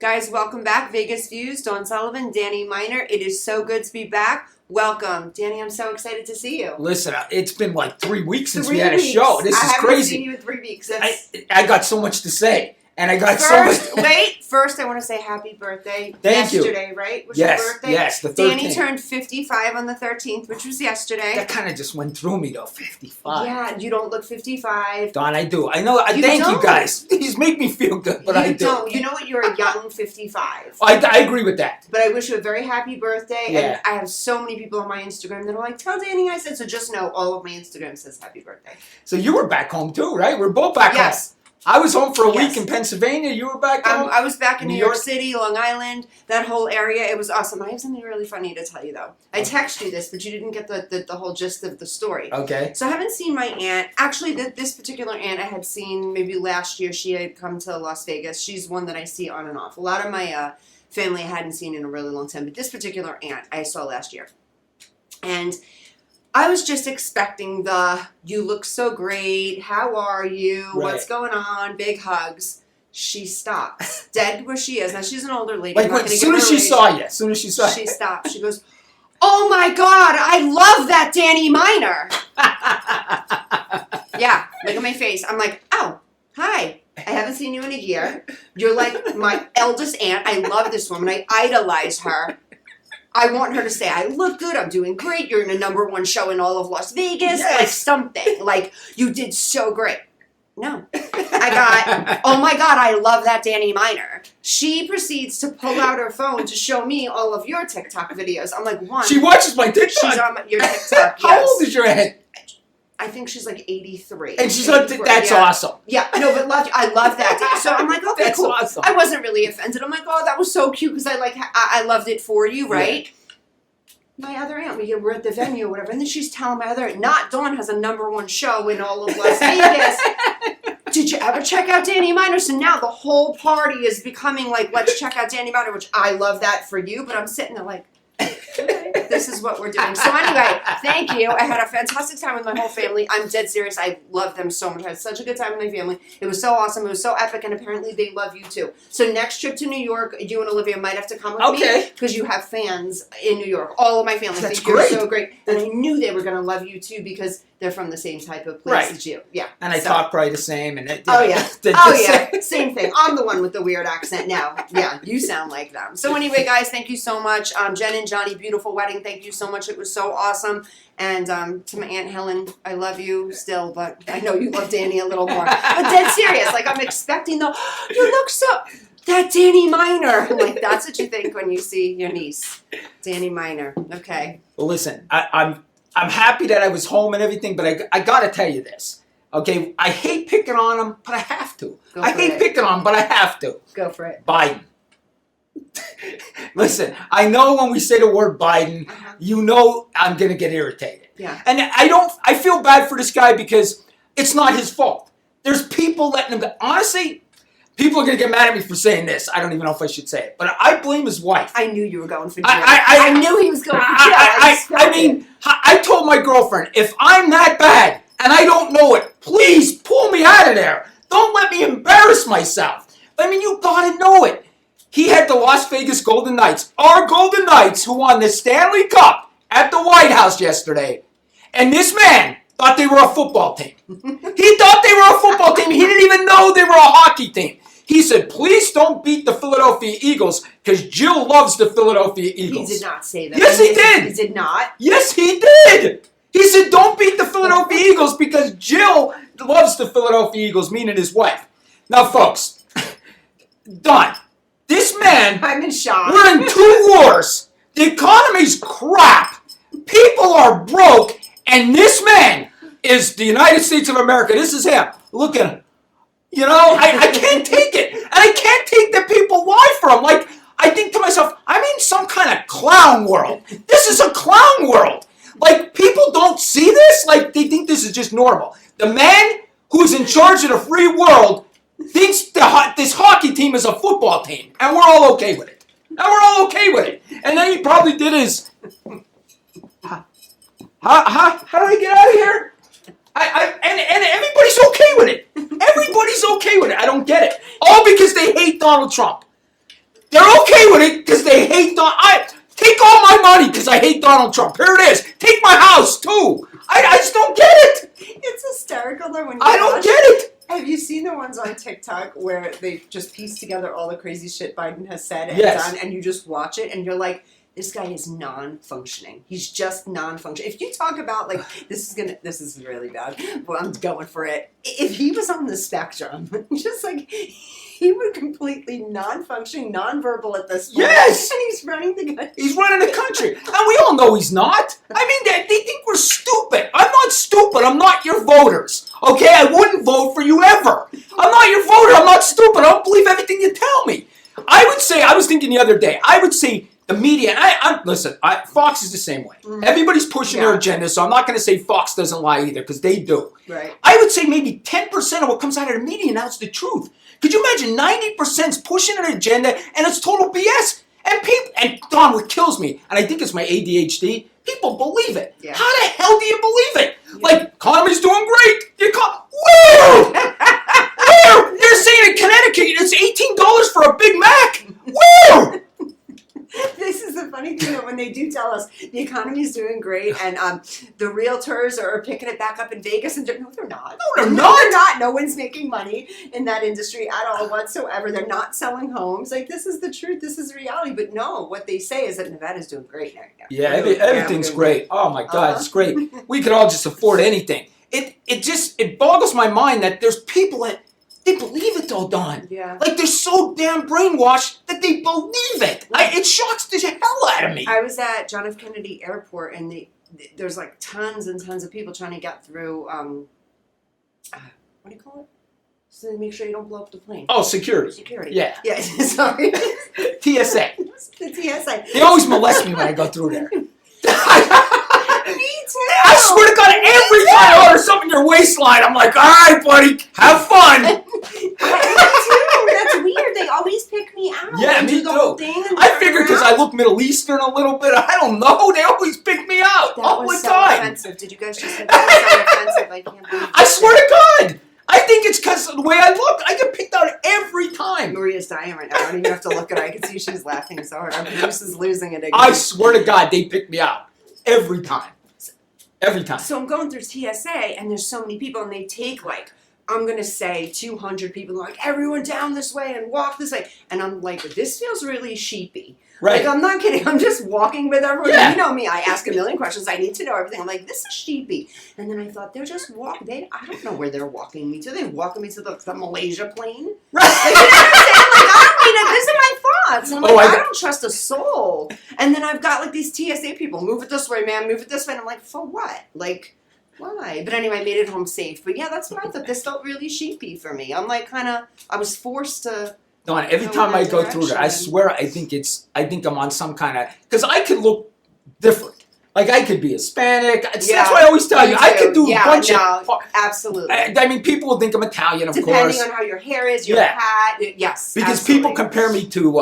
Guys, welcome back. Vegas Views, Dawn Sullivan, Danny Miner. It is so good to be back. Welcome. Danny, I'm so excited to see you. Listen, it's been like 3 weeks since we had a show. This is crazy. I haven't seen you in 3 weeks. I got so much to say. And I got First I want to say happy birthday. Thank you. Yesterday, right? Was yes, your birthday? yes, the 13th. Danny turned 55 on the 13th, which was yesterday. That kind of just went through me, though, 55. Yeah, you don't look 55. Dawn, I do. I know. Thank you, guys. These make me feel good, but I do. Don't. You know what? You're a young 55. I agree with that. But I wish you a very happy birthday. Yeah. And I have so many people on my Instagram that are like, tell Danny I said. So just know all of my Instagram says happy birthday. So you were back home, too, right? We're both back home. Yes. I was home for a week in Pennsylvania. You were back home? I was back in New York City, Long Island, that whole area. It was awesome. I have something really funny to tell you, though. I texted you this, but you didn't get the whole gist of the story. Okay. So I haven't seen my aunt. Actually, this particular aunt I had seen maybe last year. She had come to Las Vegas. She's one that I see on and off. A lot of my family I hadn't seen in a really long time. But this particular aunt I saw last year. And I was just expecting you look so great, how are you, what's going on, big hugs. She stops, dead where she is. Now, she's an older lady. Like, as soon as she saw you, she stopped. She goes, oh my God, I love that Danny Miner. Yeah, look at my face. I'm like, oh, hi. I haven't seen you in a year. You're like my eldest aunt. I love this woman. I idolize her. I want her to say, I look good, I'm doing great, you're in a #1 show in all of Las Vegas, yes. Like something. Like, you did so great. No. I got, oh my God, I love that Danny Miner. She proceeds to pull out her phone to show me all of your TikTok videos. I'm like, one. She watches my TikTok? She's on your TikTok, yes. How old is your aunt? I think she's like 83. And she's like, that's awesome. Yeah, no, but I love that. So I'm like, okay, that's cool. Awesome. I wasn't really offended. I'm like, oh, that was so cute because I loved it for you, right? Yeah. My other aunt, we're at the venue or whatever, and then she's telling my other aunt, not Dawn has a #1 show in all of Las Vegas. Did you ever check out Danny Miner? So now the whole party is becoming like, let's check out Danny Miner, which I love that for you, but I'm sitting there like, okay, this is what we're doing. So anyway, thank you. I had a fantastic time with my whole family. I'm dead serious. I love them so much. I had such a good time with my family. It was so awesome. It was so epic, and apparently they love you too. So next trip to New York, you and Olivia might have to come with me because you have fans in New York. All of my family think you're so great. And I knew they were going to love you too because they're from the same type of place as you. Yeah. And I talk probably the same. And Same thing. I'm the one with the weird accent now. Yeah, you sound like them. So anyway, guys, thank you so much. Jen and Johnny, beautiful wedding. Thank you so much. It was so awesome. And to my Aunt Helen, I love you still, but I know you love Danny a little more. But dead serious. Like, I'm expecting you look so... That Danny Miner. Like, that's what you think when you see your niece. Danny Miner. Okay. Well, listen, I'm happy that I was home and everything, but I got to tell you this. Okay, I hate picking on him, but I have to. I hate picking on him, but I have to. Go for it. Biden. Listen, I know when we say the word Biden, you know I'm going to get irritated. Yeah. And I feel bad for this guy because it's not his fault. There's people letting him go. Honestly, people are going to get mad at me for saying this. I don't even know if I should say it. But I blame his wife. I knew you were going for jail. I knew he was going for jail. I mean, I told my girlfriend, if I'm that bad and I don't know it, please pull me out of there. Don't let me embarrass myself. I mean, you got to know it. He had the Las Vegas Golden Knights, our Golden Knights, who won the Stanley Cup at the White House yesterday. And this man thought they were a football team. He thought they were a football team. He didn't even know they were a hockey team. He said, please don't beat the Philadelphia Eagles because Jill loves the Philadelphia Eagles. He did not say that. Yes, he did. He did not? Yes, he did. He said, don't beat the Philadelphia Eagles because Jill loves the Philadelphia Eagles, meaning his wife. Now, folks, done. This man, I'm in shock. We're in 2 wars. The economy's crap. People are broke. And this man is the United States of America. This is him. Look at him. You know, I can't take it. And I can't take that people lie for him. Like, I think to myself, I'm in some kind of clown world. This is a clown world. Like, people don't see this. Like, they think this is just normal. The man who's in charge of the free world thinks this hockey team is a football team. And we're all okay with it. And then he probably did his... How do I get out of here? And everybody's okay with it. Everybody's okay with it. I don't get it. All because they hate Donald Trump. They're okay with it because they hate take all my money because I hate Donald Trump. Here it is. Take my house too. I just don't get it. It's hysterical though when you I don't watch- get it. Have you seen the ones on TikTok where they just piece together all the crazy shit Biden has said and Yes. done, and you just watch it and you're like, this guy is non-functioning. He's just non-functioning. If you talk about like this is really bad, but I'm going for it. If he was on the spectrum, just like he would completely non-functioning, non-verbal at this point. Yes. And he's running the country. He's running the country. And we all know he's not. I mean, they think we're stupid. I'm not stupid. I'm not your voters. Okay? I wouldn't vote for you ever. I'm not your voter. I'm not stupid. I don't believe everything you tell me. I would say, I was thinking the other day, I would say the media, and listen, Fox is the same way. Mhm. Everybody's pushing their agenda, so I'm not going to say Fox doesn't lie either, because they do. Right. I would say maybe 10% of what comes out of the media now is the truth. Could you imagine 90% is pushing an agenda and it's total BS? And Don, what kills me, and I think it's my ADHD, people believe it. Yeah. How the hell do you believe it? Yeah. Like, economy's doing great. Where? Where? They're saying in Connecticut it's $18 for a Big Mac. Where? This is the funny thing that when they do tell us the economy's doing great and the realtors are picking it back up in Vegas and no, they're not. No, they're No, they're not. not. No one's making money in that industry at all whatsoever. They're not selling homes. Like this is the truth. This is reality. But no, what they say is that Nevada's doing great right now. Yeah, We're doing- everything's we're doing great. Oh my God, it's Uh-huh. great. We could all just afford anything. It boggles my mind that there's people that they believe it though, Don. Yeah. Like they're so damn brainwashed that they believe it. It shocks the hell out of me. I was at John F. Kennedy Airport and there's like tons and tons of people trying to get through what do you call it? So they make sure you don't blow up the plane. Oh, security. Security. Yeah. Yeah, sorry. TSA. The TSA. They always molest me when I go through there. Me too. I swear to God, every time I order something in your waistline, I'm like, all right, buddy, have fun. Me too. That's weird. They always pick me out. Yeah, and me do the whole too. thing and I turn figure because I around. look Middle Eastern a little bit, I don't know, they always pick me out That all was the so time. offensive. Did you guys just say that was so offensive? I can't believe I swear to God, I think it's because of the way I look. I get picked out every time. Maria's dying right now. I don't even have to look at her. I can see she's laughing so hard. Our producer's losing it again. I swear to God, they pick me out every time. Every time. So I'm going through TSA, and there's so many people, and they take like, I'm gonna say 200 people, like everyone down this way and walk this way, and I'm like, this feels really sheepy. Right. Like I'm not kidding. I'm just walking with everyone. Yeah. You know me. I ask a million questions. I need to know everything. I'm like, this is sheepy. And then I thought they're just walking. I don't know where they're walking me to. They're walking me to the Malaysia plane. Right. Like, you know what I'm saying? Like, I don't need it. These are my thoughts. I'm like, Oh, I don't trust a soul. And then I've got like these TSA people. Move it this way, man. Move it this way. And I'm like, for what? Like, why? But anyway, I made it home safe. But yeah, that's what I thought. This felt really sheepy for me. I'm like, I was forced to. Don, every Go time in I that go through there, I direction. swear I think I'm on some kind of, because I could look different. Like I could be Hispanic. That's Yeah, what I always tell me you. I too. could do Yeah, a bunch no, of. Absolutely. I mean, people will think I'm Italian, of Depending course. on how your hair is, your Yeah. hat. Yes. Because absolutely. people compare me to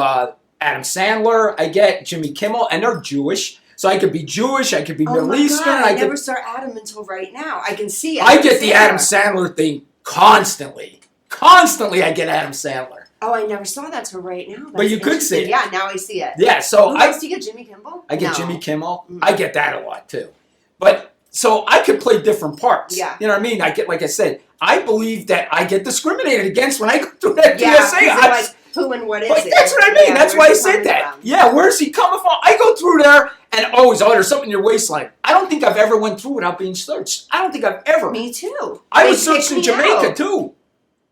Adam Sandler. I get Jimmy Kimmel, and they're Jewish. So I could be Jewish. I could be Oh Middle my Eastern. God, I could. never saw Adam until right now. I can see it. I can get see the it. Adam Sandler thing constantly. Constantly, I get Adam Sandler. Oh, I never saw that till right now. But you could see interesting. it. Yeah, now I see it. Yeah. So Who I else do you get? Jimmy Kimmel? get No. Jimmy Kimmel. Mm. I get that a lot too. But so I could play different parts. Yeah. You know what I mean? I get, like I said, I believe that I get discriminated against when I go through that Yeah, TSA. 'cause they're I- like, who and what is But it? that's what I mean. Yeah, That's why I where's he said coming that. from? Yeah, where's he coming from? I go through there and always, oh, there's something in your waistline. I don't think I've ever went through without being searched. I don't think I've ever. Me too. I They was searched in picked me Jamaica out. too,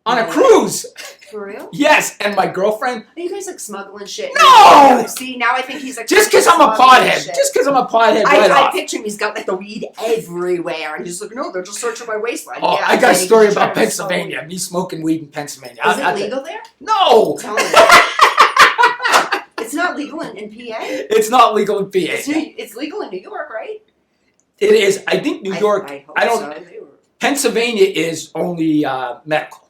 on a Really? cruise. For real? Yes, and my girlfriend. Are you guys like smuggling shit? No! See, now I think he's like Just because I'm a smuggling pothead. shit. Just because I'm a pothead right I off. picture him. He's got like the weed everywhere, and he's like, no, they're just searching my waistline. Oh, Yeah, I got a he's story trying about to smuggle Pennsylvania. Me smoking weed in Pennsylvania. weed. Is it legal there? No, Tell me. It's not legal in PA. it's not legal in PA. It's legal in New York, right? It is. I think New York. I hope I don't. So. They were- Pennsylvania is only medical.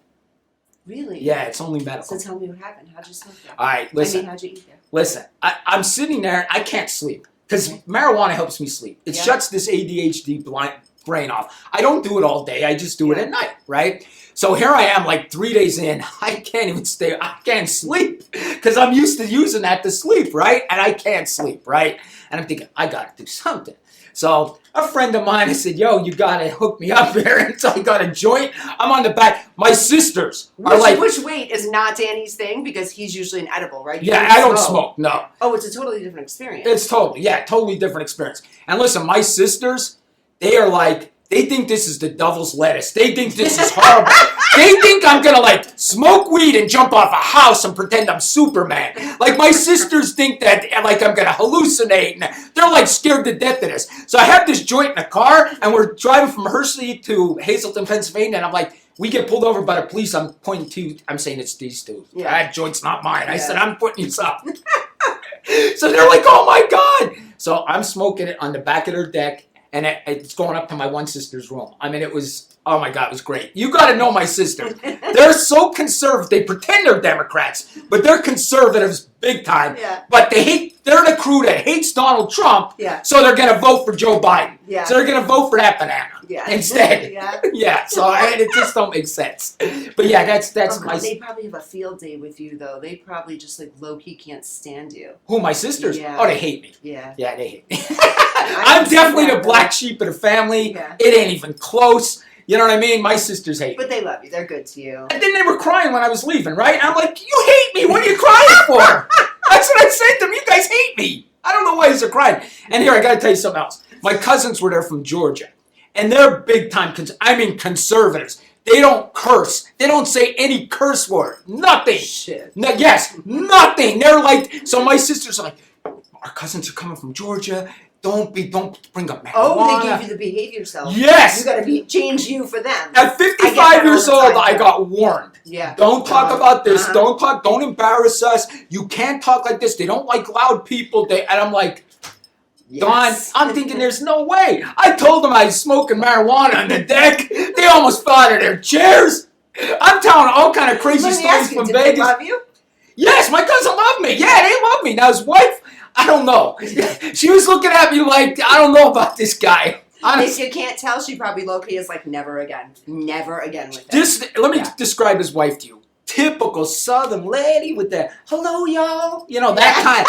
Really? Yeah, it's only medical. So tell me what happened. How'd you smoke that? All right, listen. I mean, how'd you eat that? Listen, I'm sitting there. I can't sleep because marijuana helps me sleep. It Yeah. shuts this ADHD brain off. I don't do it all day. I just do it at night, right? So here I am, like 3 days in. I can't even stay. I can't sleep because I'm used to using that to sleep, right? And I can't sleep, right? And I'm thinking, I got to do something. So a friend of mine, I said, yo, you got to hook me up here. And so I got a joint. I'm on the back. My sisters are like. Which wait is not Danny's thing because he's usually an edible, right? Yeah, I don't smoke, no. Oh, it's a totally different experience. It's totally different experience. And listen, my sisters, they are like, they think this is the devil's lettuce. They think this is horrible. They think I'm gonna like smoke weed and jump off a house and pretend I'm Superman. Like my sisters think that like I'm gonna hallucinate and they're like scared to death of this. So I have this joint in the car and we're driving from Hershey to Hazleton, Pennsylvania, and I'm like, we get pulled over by the police. I'm pointing to, I'm saying it's these two. Yeah. That joint's not mine. I said, I'm putting these up. So they're like, oh my God. So I'm smoking it on the back of their deck. And it's going up to my one sister's room. I mean, it was, oh my God, it was great. You got to know my sisters. They're so conservative. They pretend they're Democrats, but they're conservatives big time. Yeah. But they're the crew that hates Donald Trump, Yeah. so they're going to vote for Joe Biden. Yeah. So they're going to vote for that banana instead. Yeah. Yeah, so it just don't make sense. But yeah, that's Oh, my... God, they probably have a field day with you, though. They probably just, like, low-key can't stand you. Who, my sisters? Yeah. Oh, they hate me. Yeah. Yeah, they hate me. I'm definitely the black sheep of the family. Yeah. It ain't even close. You know what I mean? My sisters hate me. But they love you. They're good to you. And then they were crying when I was leaving, right? And I'm like, you hate me. What are you crying for? That's what I said to them. You guys hate me. I don't know why they're crying. And here, I got to tell you something else. My cousins were there from Georgia. And they're big time, conservatives. They don't curse. They don't say any curse word. Nothing. Shit. No, yes, nothing. They're like, so my sisters are like, our cousins are coming from Georgia. Don't bring up marijuana. Oh, they gave you the behave yourself. Yes. You gotta change you for them. At 55 years old, I got warned. Yeah. Don't talk about this. Uh-huh. Don't embarrass us. You can't talk like this. They don't like loud people. And I'm like, Yes. Don, I'm thinking there's no way. I told them I was smoking marijuana on the deck. They almost fell out of their chairs. I'm telling all kind of crazy Let me stories ask you, from did Vegas. they love you? Yes, my cousin loved me. Yeah, they love me. Now his wife, I don't know. She was looking at me like, I don't know about this guy. If you can't tell, she probably low-key is like, never again. Never again with him. Let me describe his wife to you. Typical Southern lady with the hello, y'all. You know, that kind.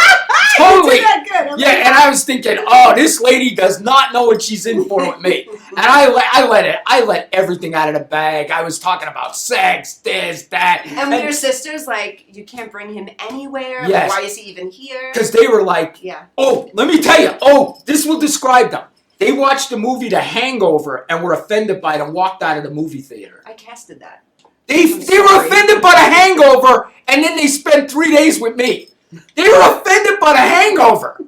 Totally. You did that good. Yeah, and I was thinking, oh, this lady does not know what she's in for with me. And I let everything out of the bag. I was talking about sex, this, that. And with your sisters, like, you can't bring him anywhere. Yes. Like, why is he even here? Because they were like, Yeah. oh, let me tell you. Oh, this will describe them. They watched the movie The Hangover and were offended by it and walked out of the movie theater. I casted that. They were offended by The Hangover, and then they spent 3 days with me. They were offended by The Hangover.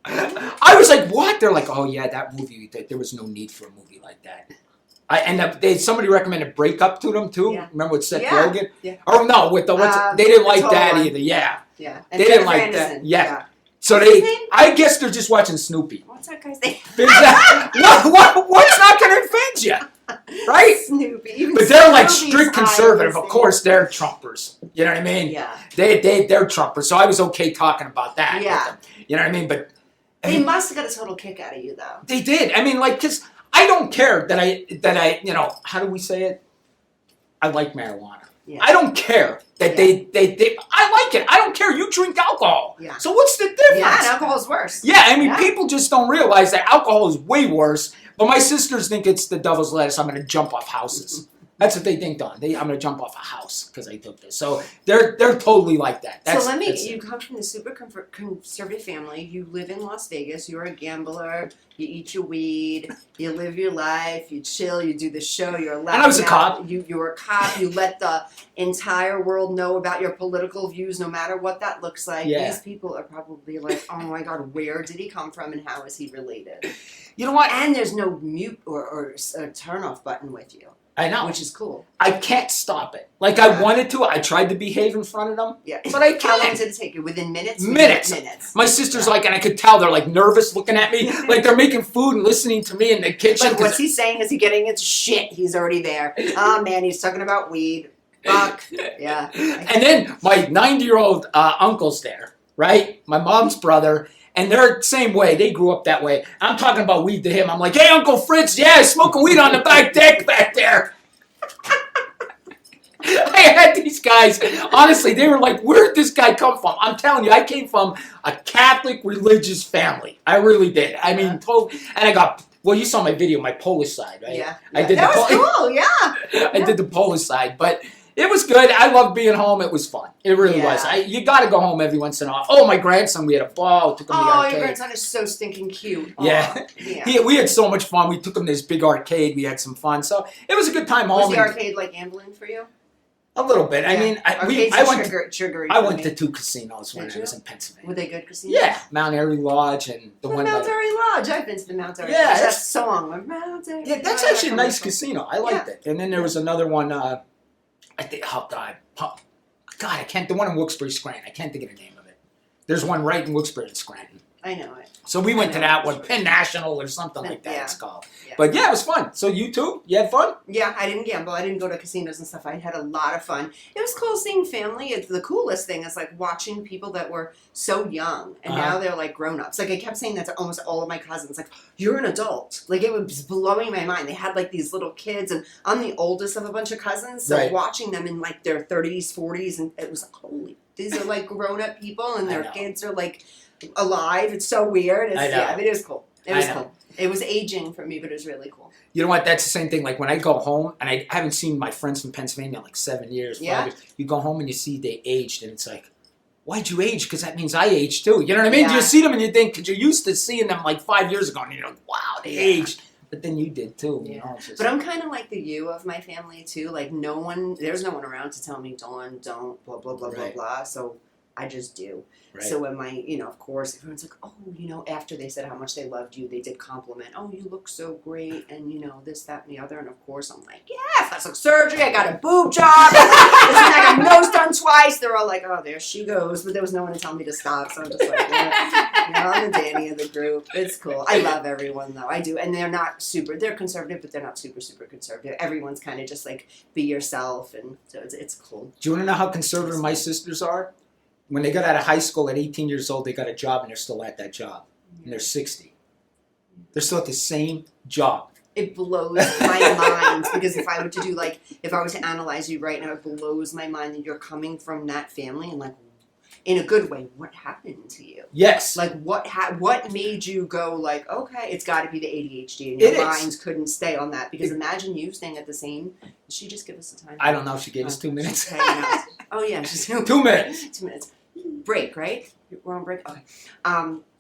I was like, what? They're like, oh, yeah, that movie, there was no need for a movie like that. Somebody recommended Break Up to them, too. Yeah. Remember with Seth Yeah. Rogen? Yeah. Or no, with the, they didn't like the that tall one. either, yeah. Yeah. They didn't like that, yeah. So What's his name? I guess they're just watching Snoopy. What's that guy's name? What's not going to offend you? Right? Snoopy. Even But they're like Snoopy's strict conservative. eye Of was course, they're Trumpers. You know what I mean? Yeah. They're Trumpers. So I was okay talking about that. Yeah. With them. You know what I mean? But They must have got a total kick out of you, though. they did. I mean, like, because I don't care that I, you know, how do we say it? I like marijuana. Yeah. I don't care that Yeah. they, I like it. I don't care. You drink alcohol. Yeah. So what's the difference? Yeah, and alcohol's worse. Yeah, I mean, Yeah. people just don't realize that alcohol is way worse. But my sisters think it's the devil's lettuce. I'm going to jump off houses. That's what they think, Don. I'm going to jump off a house because I took this. So they're totally like that. So you come from the super conservative family. You live in Las Vegas. You're a gambler. You eat your weed. You live your life. You chill. You do the show. You're allowed. And I was a cop. You were a cop. You let the entire world know about your political views, no matter what that looks like. Yeah. These people are probably like, oh my God, where did he come from and how is he related? You know what? And there's no mute or turn off button with you. I know. Which is cool. I can't stop it. Like, Yeah. I wanted to. I tried to behave in front of them. Yeah. But I How long can't. did it take you? Within minutes? Minutes. Minutes. My sister's like, and I could tell they're like nervous looking at me. Like they're making food and listening to me in the kitchen. Like, what's he saying? Is he getting it? Shit, he's already there. Oh, man, he's talking about weed. Fuck. Yeah. And then my 90-year-old uncle's there, right? My mom's brother. And they're the same way. They grew up that way. I'm talking about weed to him. I'm like, hey, Uncle Fritz, yeah, smoking weed on the back deck back there. I had these guys, honestly, they were like, where did this guy come from? I'm telling you, I came from a Catholic religious family. I really did. I mean, totally. And I got, well, you saw my video, my Polish side, right? Yeah. I did that the was cool, yeah. I did the Polish side, but it was good. I loved being home. It was fun. It really was. You got to go home every once in a while. Oh, my grandson, we had a ball. Took him to the arcade. Your grandson is so stinking cute. Yeah. We had so much fun. We took him to this big arcade. We had some fun. So it was a good time home. Was the arcade like gambling for you? A little bit. I mean, I went to 2 casinos when I was in Pennsylvania. Were they good casinos? Yeah, Mount Airy Lodge and the one. Mount Airy Lodge. I've been to the Mount Airy Yeah, Lodge. That that's- song. Mount Airy. Yeah, that's actually a nice casino. I liked it. And then there was another one. I think. Oh God, I can't. The one in Wilkes-Barre, Scranton. I can't think of the name of it. There's one right in Wilkes-Barre and Scranton. I know it. So we went to that one, Penn National or something like that. Yeah. It's called. Yeah. But yeah, it was fun. So you too? You had fun? Yeah, I didn't gamble. I didn't go to casinos and stuff. I had a lot of fun. It was cool seeing family. It's the coolest thing is like watching people that were so young and now they're like grown-ups. Like I kept saying that to almost all of my cousins. Like, you're an adult. Like it was blowing my mind. They had like these little kids and I'm the oldest of a bunch of cousins. So watching them in like their 30s, 40s, and it was like, holy, these are like grown-up people and their kids are like alive. It's so weird. It's, yeah, it is cool. It was cool. It was aging for me, but it was really cool. You know what? That's the same thing. Like when I go home, and I haven't seen my friends from Pennsylvania in like 7 years, 5 years. You go home and you see they aged, and it's like, why'd you age? Because that means I aged too. You know what I mean? You see them and you think, because you're used to seeing them like 5 years ago, and you're like, wow, they aged. But then you did too. You know, just, but I'm kind of like the you of my family too. Like there's no one around to tell me, Dawn, don't, blah, blah, blah, blah, blah. So I just do. Right. So when of course, everyone's like, oh, after they said how much they loved you, they did compliment, oh, you look so great, and, this, that, and the other. And, of course, I'm like, yeah, plastic surgery, I got a boob job, I got my nose done twice. They're all like, oh, there she goes. But there was no one to tell me to stop, so I'm just like, I'm the Danny of the group. It's cool. I love everyone, though. I do. And they're conservative, but they're not super, super conservative. Everyone's kind of just like, be yourself, and so it's cool. Do you want to know how conservative my sisters are? When they got out of high school at 18 years old, they got a job and they're still at that job. And they're 60. They're still at the same job. It blows my mind because if I were to analyze you right now, it blows my mind that you're coming from that family and like, in a good way, what happened to you? Yes. Like what made you go like, okay, it's got to be the ADHD and your mind couldn't stay on that because imagine you staying at the same. Did she just give us the time? I don't know. She gave us 2 minutes. Oh yeah, just 2 minutes. 2 minutes. Break, right? We're on break. Okay.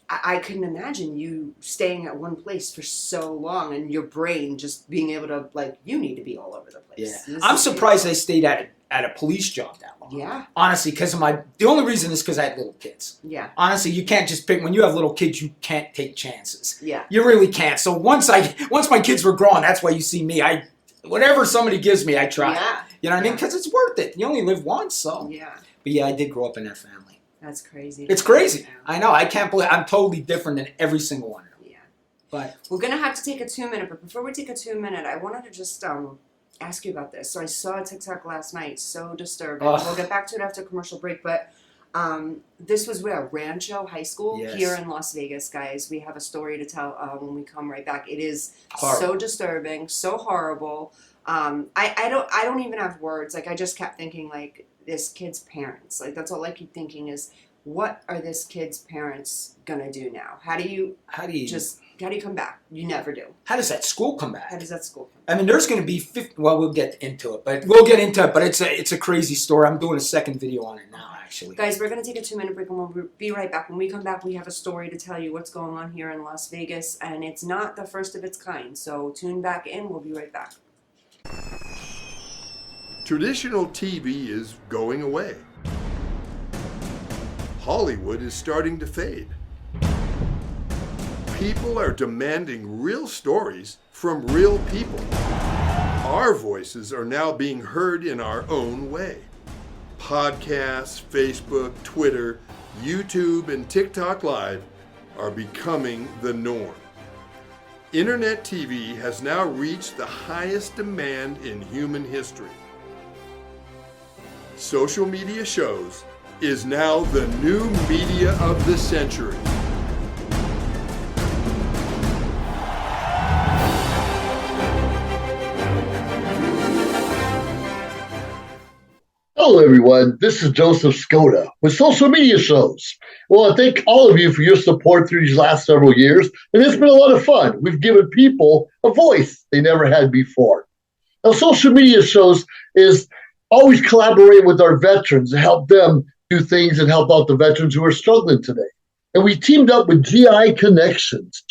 I couldn't imagine you staying at one place for so long and your brain just being able to you need to be all over the place. Yeah. I'm surprised I stayed at a police job that long. Yeah. Honestly, the only reason is because I had little kids. Yeah. Honestly, you can't just pick, when you have little kids, you can't take chances. Yeah. You really can't. So once my kids were grown, that's why you see me. Whatever somebody gives me, I try. Yeah. You know what I mean? Because it's worth it. You only live once, so. Yeah. But yeah, I did grow up in that family. That's crazy. It's crazy. I know. I can't believe I'm totally different than every single one of them. Yeah. But we're gonna have to take a 2 minute. But before we take a 2 minute, I wanted to just ask you about this. So I saw a TikTok last night. So disturbing. We'll get back to it after commercial break. But this was where Rancho High School here in Las Vegas, guys. We have a story to tell when we come right back. It is so disturbing, so horrible. I don't even have words. Like I just kept thinking like this kid's parents. Like that's all I keep thinking is what are this kid's parents gonna do now? How do you come back? You never do. How does that school come back? How does that school come back? I mean, there's going to be 50. Well, we'll get into it, but it's a crazy story. I'm doing a second video on it now, actually. Guys, we're going to take a 2 minute break and we'll be right back. When we come back, we have a story to tell you what's going on here in Las Vegas, and it's not the first of its kind. So tune back in. We'll be right back. Traditional TV is going away. Hollywood is starting to fade. People are demanding real stories from real people. Our voices are now being heard in our own way. Podcasts, Facebook, Twitter, YouTube, and TikTok Live are becoming the norm. Internet TV has now reached the highest demand in human history. Social media shows is now the new media of the century. Hello, everyone. This is Joseph Skoda with Social Media Shows. Well, I thank all of you for your support through these last several years, and it's been a lot of fun. We've given people a voice they never had before. Now, Social Media Shows is always collaborating with our veterans to help them do things and help out the veterans who are struggling today. And we teamed up with GI Connections,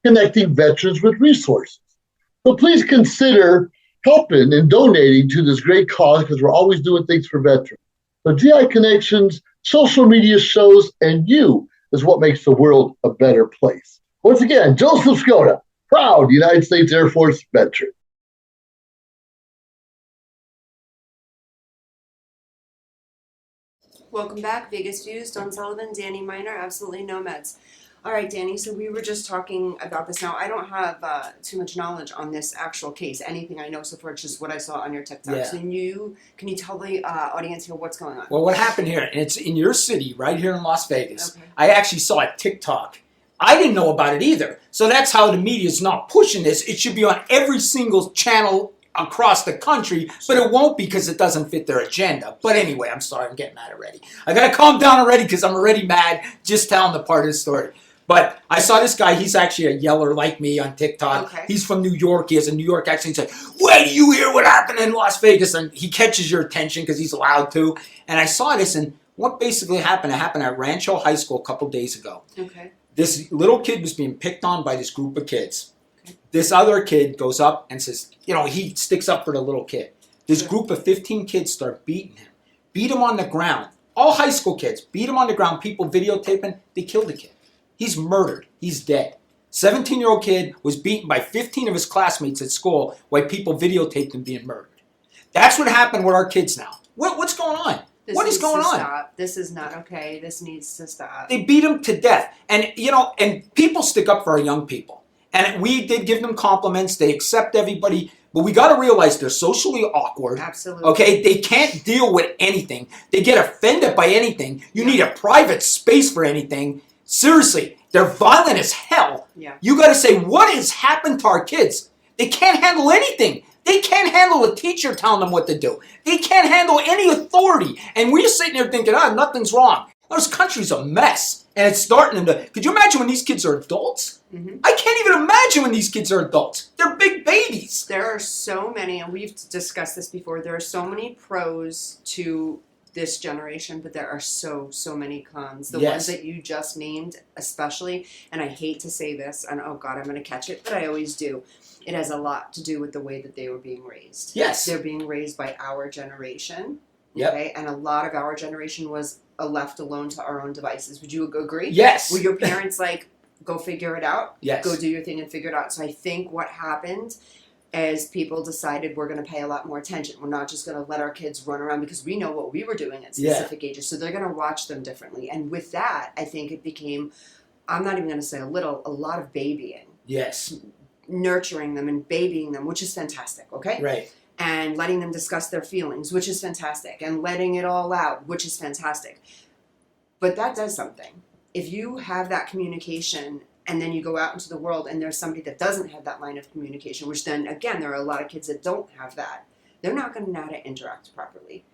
connecting veterans with resources. So please consider helping and donating to this great cause because we're always doing things for veterans. So GI Connections, Social Media Shows, and you is what makes the world a better place. Once again, Joseph Skoda, proud United States Air Force veteran. Welcome back, Vegas Views, Don Sullivan, Danny Miner, Absolutely Nomads. All right, Danny, so we were just talking about this. Now, I don't have too much knowledge on this actual case. Anything I know so far, it's just what I saw on your TikTok. Yeah. So can you tell the audience here what's going on? Well, what happened here, and it's in your city, right here in Las Vegas. Okay. I actually saw a TikTok. I didn't know about it either. So that's how the media is not pushing this. It should be on every single channel across the country, but it won't because it doesn't fit their agenda. But anyway, I'm sorry, I'm getting mad already. I gotta calm down already because I'm already mad just telling the part of the story. But I saw this guy, he's actually a yeller like me on TikTok. Okay. He's from New York, he has a New York accent. He's like, wait, do you hear what happened in Las Vegas? And he catches your attention because he's allowed to. And I saw this, and what basically happened, it happened at Rancho High School a couple days ago. Okay. This little kid was being picked on by this group of kids. This other kid goes up and says, he sticks up for the little kid. This group of 15 kids start beating him. Beat him on the ground. All high school kids. Beat him on the ground. People videotaping. They killed the kid. He's murdered. He's dead. 17-year-old kid was beaten by 15 of his classmates at school while people videotaped him being murdered. That's what happened with our kids now. What's going on? What is going on? Stop. This is not okay. This needs to stop. They beat him to death. And, and people stick up for our young people. And we did give them compliments. They accept everybody. But we got to realize they're socially awkward. Absolutely. Okay? They can't deal with anything. They get offended by anything. You need a private space for anything. Seriously, they're violent as hell. Yeah. You got to say, what has happened to our kids? They can't handle anything. They can't handle a teacher telling them what to do. They can't handle any authority. And we're sitting there thinking, nothing's wrong. This country's a mess. And it's starting to... Could you imagine when these kids are adults? Mm-hmm. I can't even imagine when these kids are adults. They're big babies. There are so many, and we've discussed this before, there are so many pros to this generation, but there are so many cons. The ones that you just named especially, and I hate to say this, and oh God, I'm going to catch it, but I always do. It has a lot to do with the way that they were being raised. Yes. They're being raised by our generation. Yep. Okay, and a lot of our generation was left alone to our own devices. Would you agree? Yes. Were your parents like, go figure it out? Yes. Go do your thing and figure it out. So I think what happened is people decided we're going to pay a lot more attention. We're not just going to let our kids run around because we know what we were doing at specific ages. So they're going to watch them differently. And with that, I think it became, I'm not even going to say a lot of babying. Yes. Nurturing them and babying them, which is fantastic, okay? Right. And letting them discuss their feelings, which is fantastic. And letting it all out, which is fantastic. But that does something. If you have that communication and then you go out into the world and there's somebody that doesn't have that line of communication, which then, again, there are a lot of kids that don't have that, they're not going to know how to interact properly.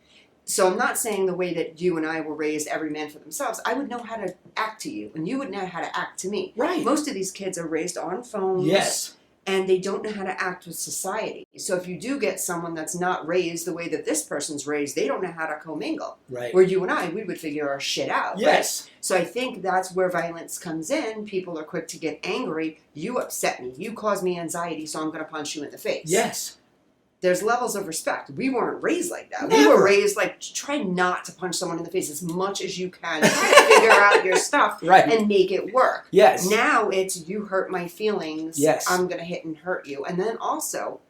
So I'm not saying the way that you and I were raised, every man for themselves. I would know how to act to you, and you would know how to act to me. Right. Most of these kids are raised on phones. Yes. And they don't know how to act with society. So if you do get someone that's not raised the way that this person's raised, they don't know how to commingle. Right. Where you and I, we would figure our shit out. Yes. Right? So I think that's where violence comes in. People are quick to get angry. You upset me. You cause me anxiety, so I'm going to punch you in the face. Yes. There's levels of respect. We weren't raised like that. Never. We were raised like, try not to punch someone in the face as much as you can. Try to figure out your stuff Right. and make it work. Yes. Now it's, you hurt my feelings. Yes. I'm going to hit and hurt you. And then also,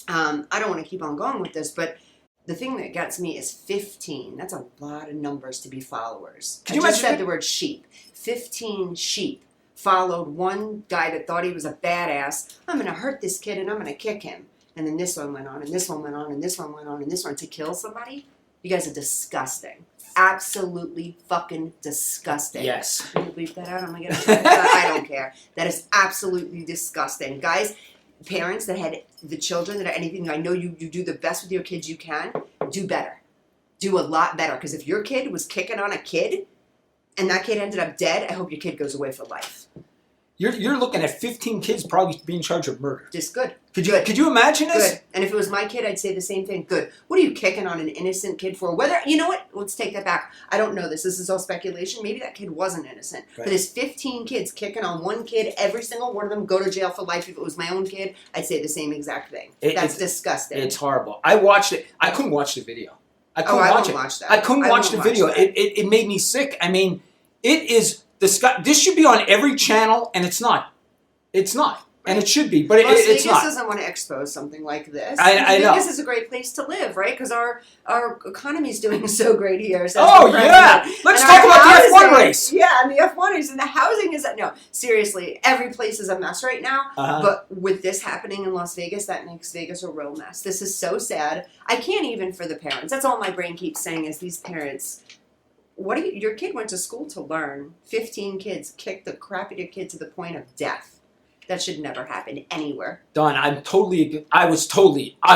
I don't want to keep on going with this, but the thing that gets me is 15. That's a lot of numbers to be followers. Can you I just imagine said the word sheep. 15 sheep followed one guy that thought he was a badass. I'm going to hurt this kid and I'm going to kick him. And then this one went on, and this one went on, and this one went on, and this one to kill somebody. You guys are disgusting. Absolutely fucking disgusting. Yes. Can you bleep that out? I'm gonna get I don't care. That is absolutely disgusting. Guys, parents that had the children that are anything, I know you do the best with your kids you can. do better. Do a lot better. Because if your kid was kicking on a kid and that kid ended up dead, I hope your kid goes away for life. You're looking at 15 kids probably being charged with murder. Just good. Could you imagine this? Good. And if it was my kid, I'd say the same thing. Good. What are you kicking on an innocent kid for? Whether, you know what? Let's take that back. I don't know this. This is all speculation. Maybe that kid wasn't innocent. Right. But there's 15 kids kicking on one kid. Every single one of them go to jail for life. If it was my own kid, I'd say the same exact thing. That's disgusting. It's horrible. I watched it. I couldn't watch the video. I couldn't watch it. Watch that. I couldn't watch the video. It made me sick. I mean, it is disgusting. This should be on every channel, and it's not. It's not. And it should be, but it's not. Vegas doesn't want to expose something like this. I know. Vegas is a great place to live, right? Because our economy's doing so great here. Oh, yeah. Let's talk about the F1 race. Yeah, and the F1 race. And the housing is... No, seriously, every place is a mess right now. But with this happening in Las Vegas, that makes Vegas a real mess. This is so sad. I can't even for the parents. That's all my brain keeps saying is these parents... Your kid went to school to learn. 15 kids kicked the crap out of your kid to the point of death. That should never happen anywhere. Don, I was totally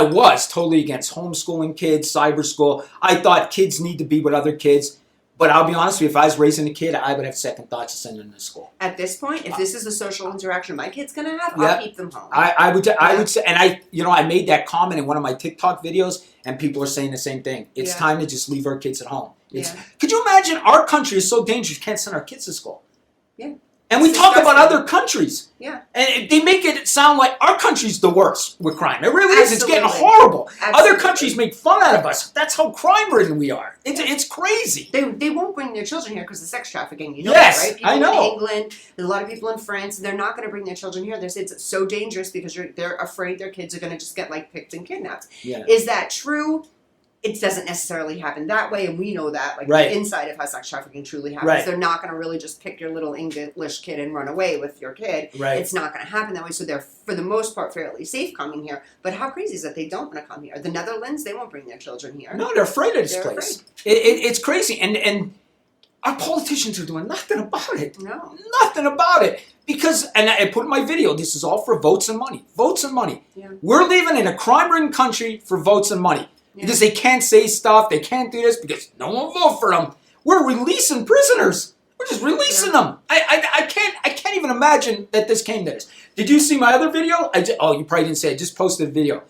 against homeschooling kids, cyber school. I thought kids need to be with other kids. But I'll be honest with you, if I was raising a kid, I would have second thoughts of sending them to school. At this point, if this is a social interaction my kid's going to have, I'll keep them home. I would say, and I made that comment in one of my TikTok videos, and people are saying the same thing. It's time to just leave our kids at home. Could you imagine our country is so dangerous, you can't send our kids to school? Yeah. And we talk about other countries. Yeah. And they make it sound like our country's the worst with crime. It really is. It's getting horrible. Absolutely. Other countries make fun out of us. That's how crime-ridden we are. It's crazy. They won't bring their children here because of sex trafficking. You know yes, that, right? People I know. in England, there's a lot of people in France, they're not going to bring their children here. They say it's so dangerous because they're afraid their kids are going to just get picked and kidnapped. Yeah. Is that true? It doesn't necessarily happen that way, and we know that. The inside of how sex trafficking truly happens. They're not going to really just pick your little English kid and run away with your kid. Right. It's not going to happen that way. So they're, for the most part, fairly safe coming here. But how crazy is that they don't want to come here? The Netherlands, they won't bring their children here. No, they're afraid of this place. It's crazy, and our politicians are doing nothing about it. No, nothing about it. Because, and I put in my video, this is all for votes and money. Votes and money. Yeah. We're living in a crime-ridden country for votes and money. Because they can't say stuff, they can't do this because no one will vote for them. We're releasing prisoners. We're just releasing them. I can't even imagine that this came to this. Did you see my other video? You probably didn't say. I just posted a video.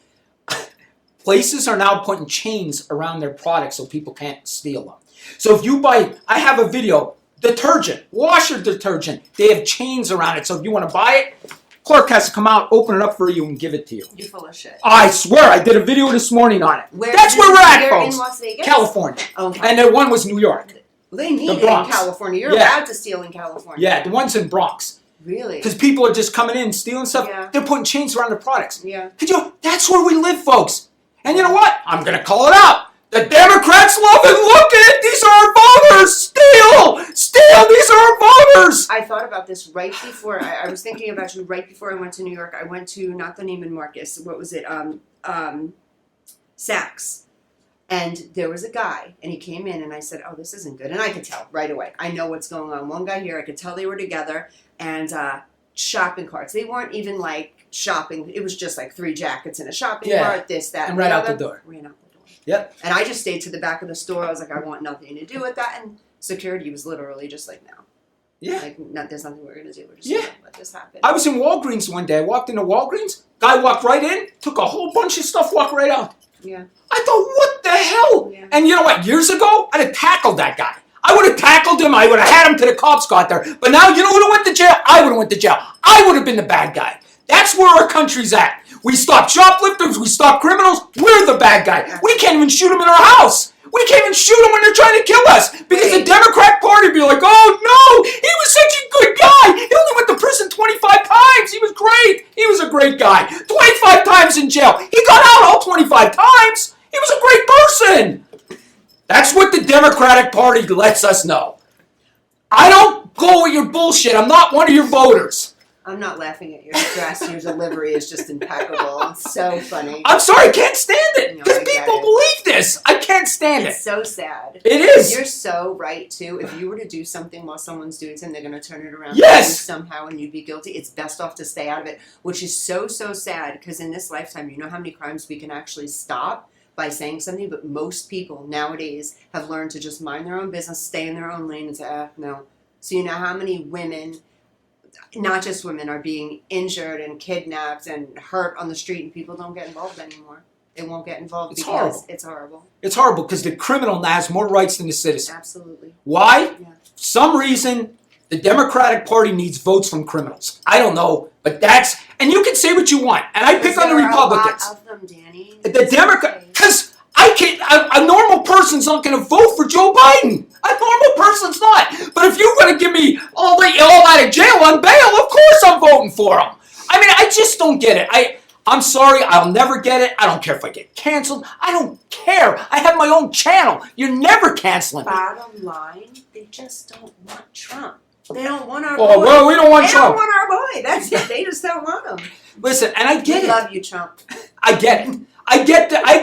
Places are now putting chains around their products so people can't steal them. So if you buy, I have a video, detergent, washer detergent. They have chains around it. So if you want to buy it, clerk has to come out, open it up for you, and give it to you. You're full of shit. I swear, I did a video this morning on it. That's where we're at, folks. In Las Vegas? California. Okay. And the one was New York. They need it in California. You're allowed to steal in California. Yeah, the one's in Bronx. Really? Because people are just coming in, stealing stuff. Yeah. They're putting chains around their products. Yeah. That's where we live, folks. And you know what? I'm going to call it out. The Democrats love it. Look at it. These are our voters. Steal. These are our voters. I thought about this right before. I was thinking about you right before I went to New York. I went to, not the Neiman Marcus. What was it? Saks. And there was a guy, and he came in, and I said, oh, this isn't good. And I could tell right away. I know what's going on. One guy here, I could tell they were together, and shopping carts. They weren't even shopping. It was just 3 jackets in a shopping cart, this, that, and right out the door. Ran out the door. Yep. And I just stayed to the back of the store. I was like, I want nothing to do with that. And security was literally just no. Yeah. There's nothing we're going to do. We're just going to let this happen. I was in Walgreens one day. I walked into Walgreens. Guy walked right in, took a whole bunch of stuff, walked right out. Yeah. I thought, what the hell? Yeah. And you know what? Years ago, I'd have tackled that guy. I would have tackled him. I would have had him till the cops got there. But now, you know who went to jail? I would have went to jail. I would have been the bad guy. That's where our country's at. We stop shoplifters. We stop criminals. We're the bad guy. We can't even shoot them in our house. We can't even shoot them when they're trying to kill us. Because the Democrat Party would be like, oh, no, he was such a good guy. He only went to prison 25 times. He was great. He was a great guy. 25 times in jail. He got out all 25 times. He was a great person. That's what the Democratic Party lets us know. I don't go with your bullshit. I'm not one of your voters. I'm not laughing at your stress. Your delivery is just impeccable. It's so funny. I'm sorry, I can't stand it. Because people believe this. I can't stand it. It's so sad. It is. You're so right, too. If you were to do something while someone's doing something, they're going to turn it around somehow and you'd be guilty. It's best off to stay out of it, which is so, so sad. Because in this lifetime, you know how many crimes we can actually stop by saying something, but most people nowadays have learned to just mind their own business, stay in their own lane, and say, no. So you know how many women, not just women, are being injured and kidnapped and hurt on the street, and people don't get involved anymore. They won't get involved It's because horrible. it's horrible. It's horrible because the criminal now has more rights than the citizen. Absolutely. Why? Yeah. For some reason, the Democratic Party needs votes from criminals. I don't know, but that's, and you can say what you want, and I pick on the Republicans. A lot of them, Danny. The Democrat, because I can't, a normal person's not going to vote for Joe Biden. A normal person's not. But if you're going to give me all out of jail on bail, of course I'm voting for him. I mean, I just don't get it. I'm sorry, I'll never get it. I don't care if I get canceled. I don't care. I have my own channel. You're never canceling me. Bottom line, they just don't want Trump. They don't want our Oh, boy. well, we don't want They Trump. don't want our boy. That's it. They just don't want him. Listen, and I get We it. love you, Trump. I get it. I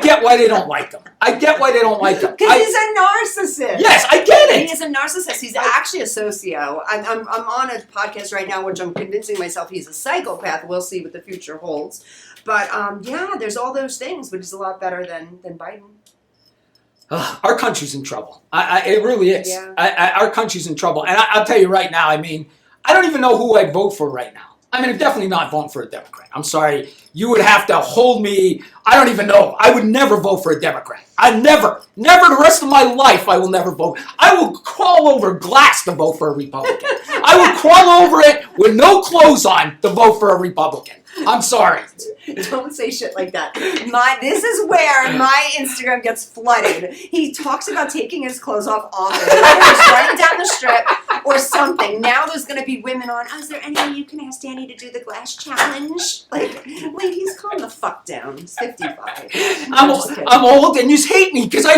get why they don't like him. I get why they don't like him. Because he's a narcissist. Yes, I get He it. is a narcissist. He's actually a socio. I'm on a podcast right now, which I'm convincing myself he's a psychopath. We'll see what the future holds. But yeah, there's all those things, but he's a lot better than Biden. Our country's in trouble. It really is. Yeah. Our country's in trouble. And I'll tell you right now, I mean, I don't even know who I'd vote for right now. I mean, I'm definitely not voting for a Democrat. I'm sorry. You would have to hold me. I don't even know. I would never vote for a Democrat. I never the rest of my life, I will never vote. I will crawl over glass to vote for a Republican. I will crawl over it with no clothes on to vote for a Republican. I'm sorry. Don't say shit like that. This is where my Instagram gets flooded. He talks about taking his clothes off often. He's running down the strip or something. Now there's going to be women on, is there any way you can ask Danny to do the glass challenge? Like, ladies, calm the fuck down. He's 55. I'm old and you hate me because I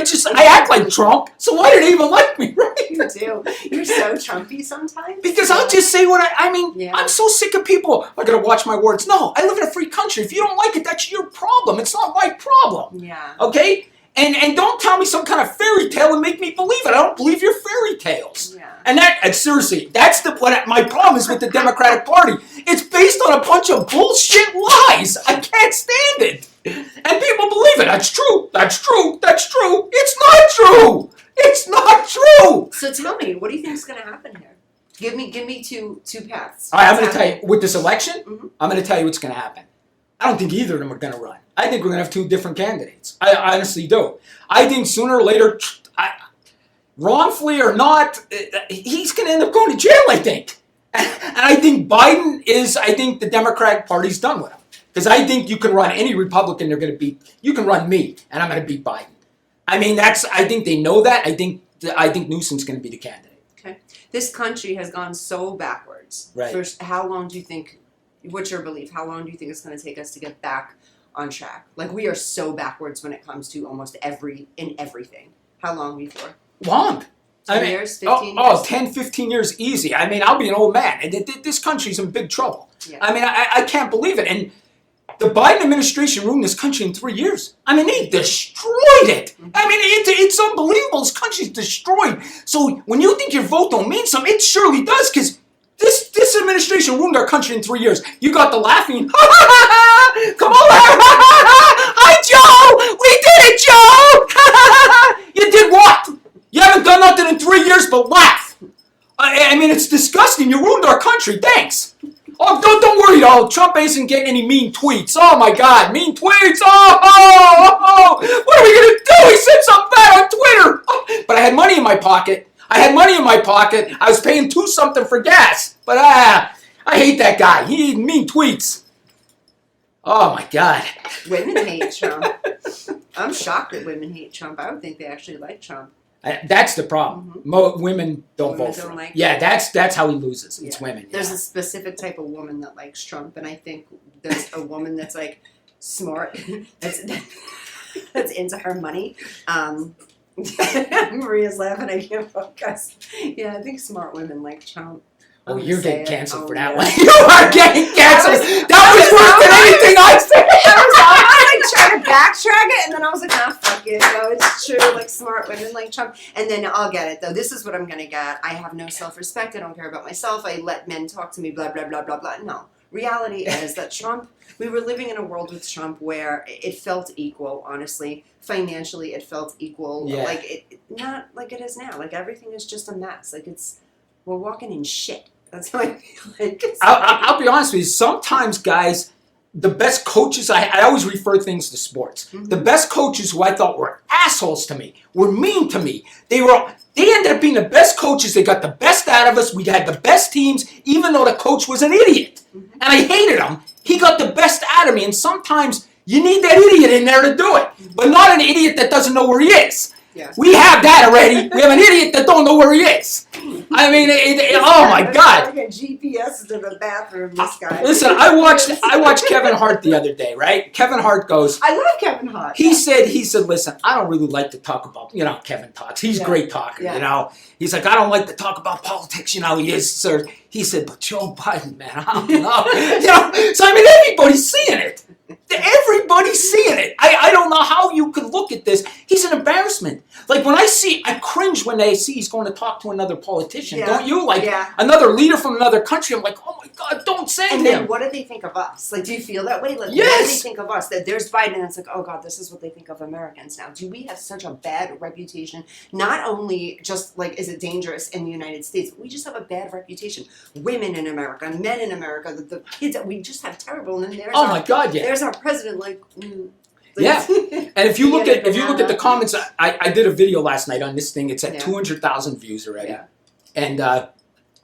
act like Trump. So why do they even like me, right? You do. You're so Trumpy sometimes. Because I'll just say what I mean, Yeah. I'm so sick of people. I gotta watch my words. No, I live in a free country. If you don't like it, that's your problem. It's not my problem. Yeah. Okay? And don't tell me some kind of fairy tale and make me believe it. I don't believe your fairy tales. Yeah. And seriously, that's what my problem is with the Democratic Party. It's based on a bunch of bullshit lies. I can't stand it. And people believe it. That's true. That's true. That's true. It's not true. It's not true. So tell me, what do you think is going to happen here? Give me two paths. All right, I'm going What's to tell you, happening? with this election, Mhm. I'm going to tell you what's going to happen. I don't think either of them are going to run. I think we're going to have two different candidates. I honestly do. I think sooner or later, wrongfully or not, he's going to end up going to jail, I think. And I think Biden I think the Democratic Party's done with him. Because I think you can run any Republican, they're going to beat. You can run me, and I'm going to beat Biden. I mean, I think they know that. I think Newsom's going to be the candidate. Okay. This country has gone so backwards. Right. First, how long do you think, what's your belief, how long do you think it's going to take us to get back on track? Like, we are so backwards when it comes to almost everything. How long before? Long. 10 years, 15 years? 10, 15 years easy. I mean, I'll be an old man. And this country's in big trouble. Yeah. I mean, I can't believe it. And the Biden administration ruined this country in 3 years. I mean, they destroyed it. I mean, it's unbelievable. This country's destroyed. So when you think your vote don't mean something, it surely does, because this administration ruined our country in 3 years. You got the laughing. Come on, hi, Joe. We did it, Joe. You did what? You haven't done nothing in 3 years but laugh. I mean, it's disgusting. You ruined our country. Thanks. Oh, don't worry, though. Trump isn't getting any mean tweets. Oh, my God. Mean tweets. Oh. What are we going to do? He said something bad on Twitter. Oh, but I had money in my pocket. I was paying $2 something for gas. But I hate that guy. He mean tweets. Oh, my God. Women hate Trump. I'm shocked that women hate Trump. I would think they actually like Trump. That's the problem. Women don't Women vote for don't him. like Yeah, him. that's how he loses. It's Yeah. women. There's Yeah. a specific type of woman that likes Trump, and I think there's a woman that's like smart, that's into her money. Maria's laughing. I can't focus. Yeah, I think smart women like Trump. Oh, I'm you're gonna say getting it. canceled Oh, for that yeah. one. You are getting canceled. That was worse than anything I said. I was almost like trying to backtrack it, and then I was like, fuck it. No, it's true. Like, smart women like Trump. And then I'll get it, though. This is what I'm going to get. I have no self-respect. I don't care about myself. I let men talk to me, blah, blah, blah, blah, blah. No. reality is that Trump, we were living in a world with Trump where it felt equal, honestly. Financially, it felt equal. Yeah. Not like it is now. Like, everything is just a mess. Like, we're walking in shit. That's how I feel like. I'll be honest with you. Sometimes, guys, the best coaches, I always refer things to sports. Mm-hmm. The best coaches who I thought were assholes to me, were mean to me. They ended up being the best coaches. They got the best out of us. We had the best teams, even though the coach was an idiot. Mm-hmm. And I hated him. He got the best out of me. And sometimes you need that idiot in there to do it. But not an idiot that doesn't know where he is. Yeah. We have that already. We have an idiot that don't know where he is. I mean, oh my God. Like a GPS to the bathroom, this guy. Listen, I watched Kevin Hart the other day, right? Kevin Hart goes, I love Kevin Hart. he said, listen, I don't really like to talk about, Kevin talks. He's a Yeah. great talker, Yeah. He's like, I don't like to talk about politics, he is, sir. He said, but Joe Biden, man, I don't know. So I mean, everybody's seeing it. Everybody's seeing it. I don't know how you could look at this. He's an embarrassment. Like when I cringe when they see he's going to talk to another politician. Yeah. Don't you? Like Yeah. another leader from another country. I'm like, oh my God, don't send And him. then what do they think of us? Like, do you feel that way? Like, what do Yes. they think of us? That there's Biden, and it's like, oh God, this is what they think of Americans now. Do we have such a bad reputation? Not only just like is it dangerous in the United States, but we just have a bad reputation. Women in America, men in America, the kids that we just have terrible. And then there's Oh my God, yeah. there's our president, like. Yeah. And if you look Yeah, at the comments, I did a video last night on this thing. It's at Yeah. 200,000 views already. Yeah. And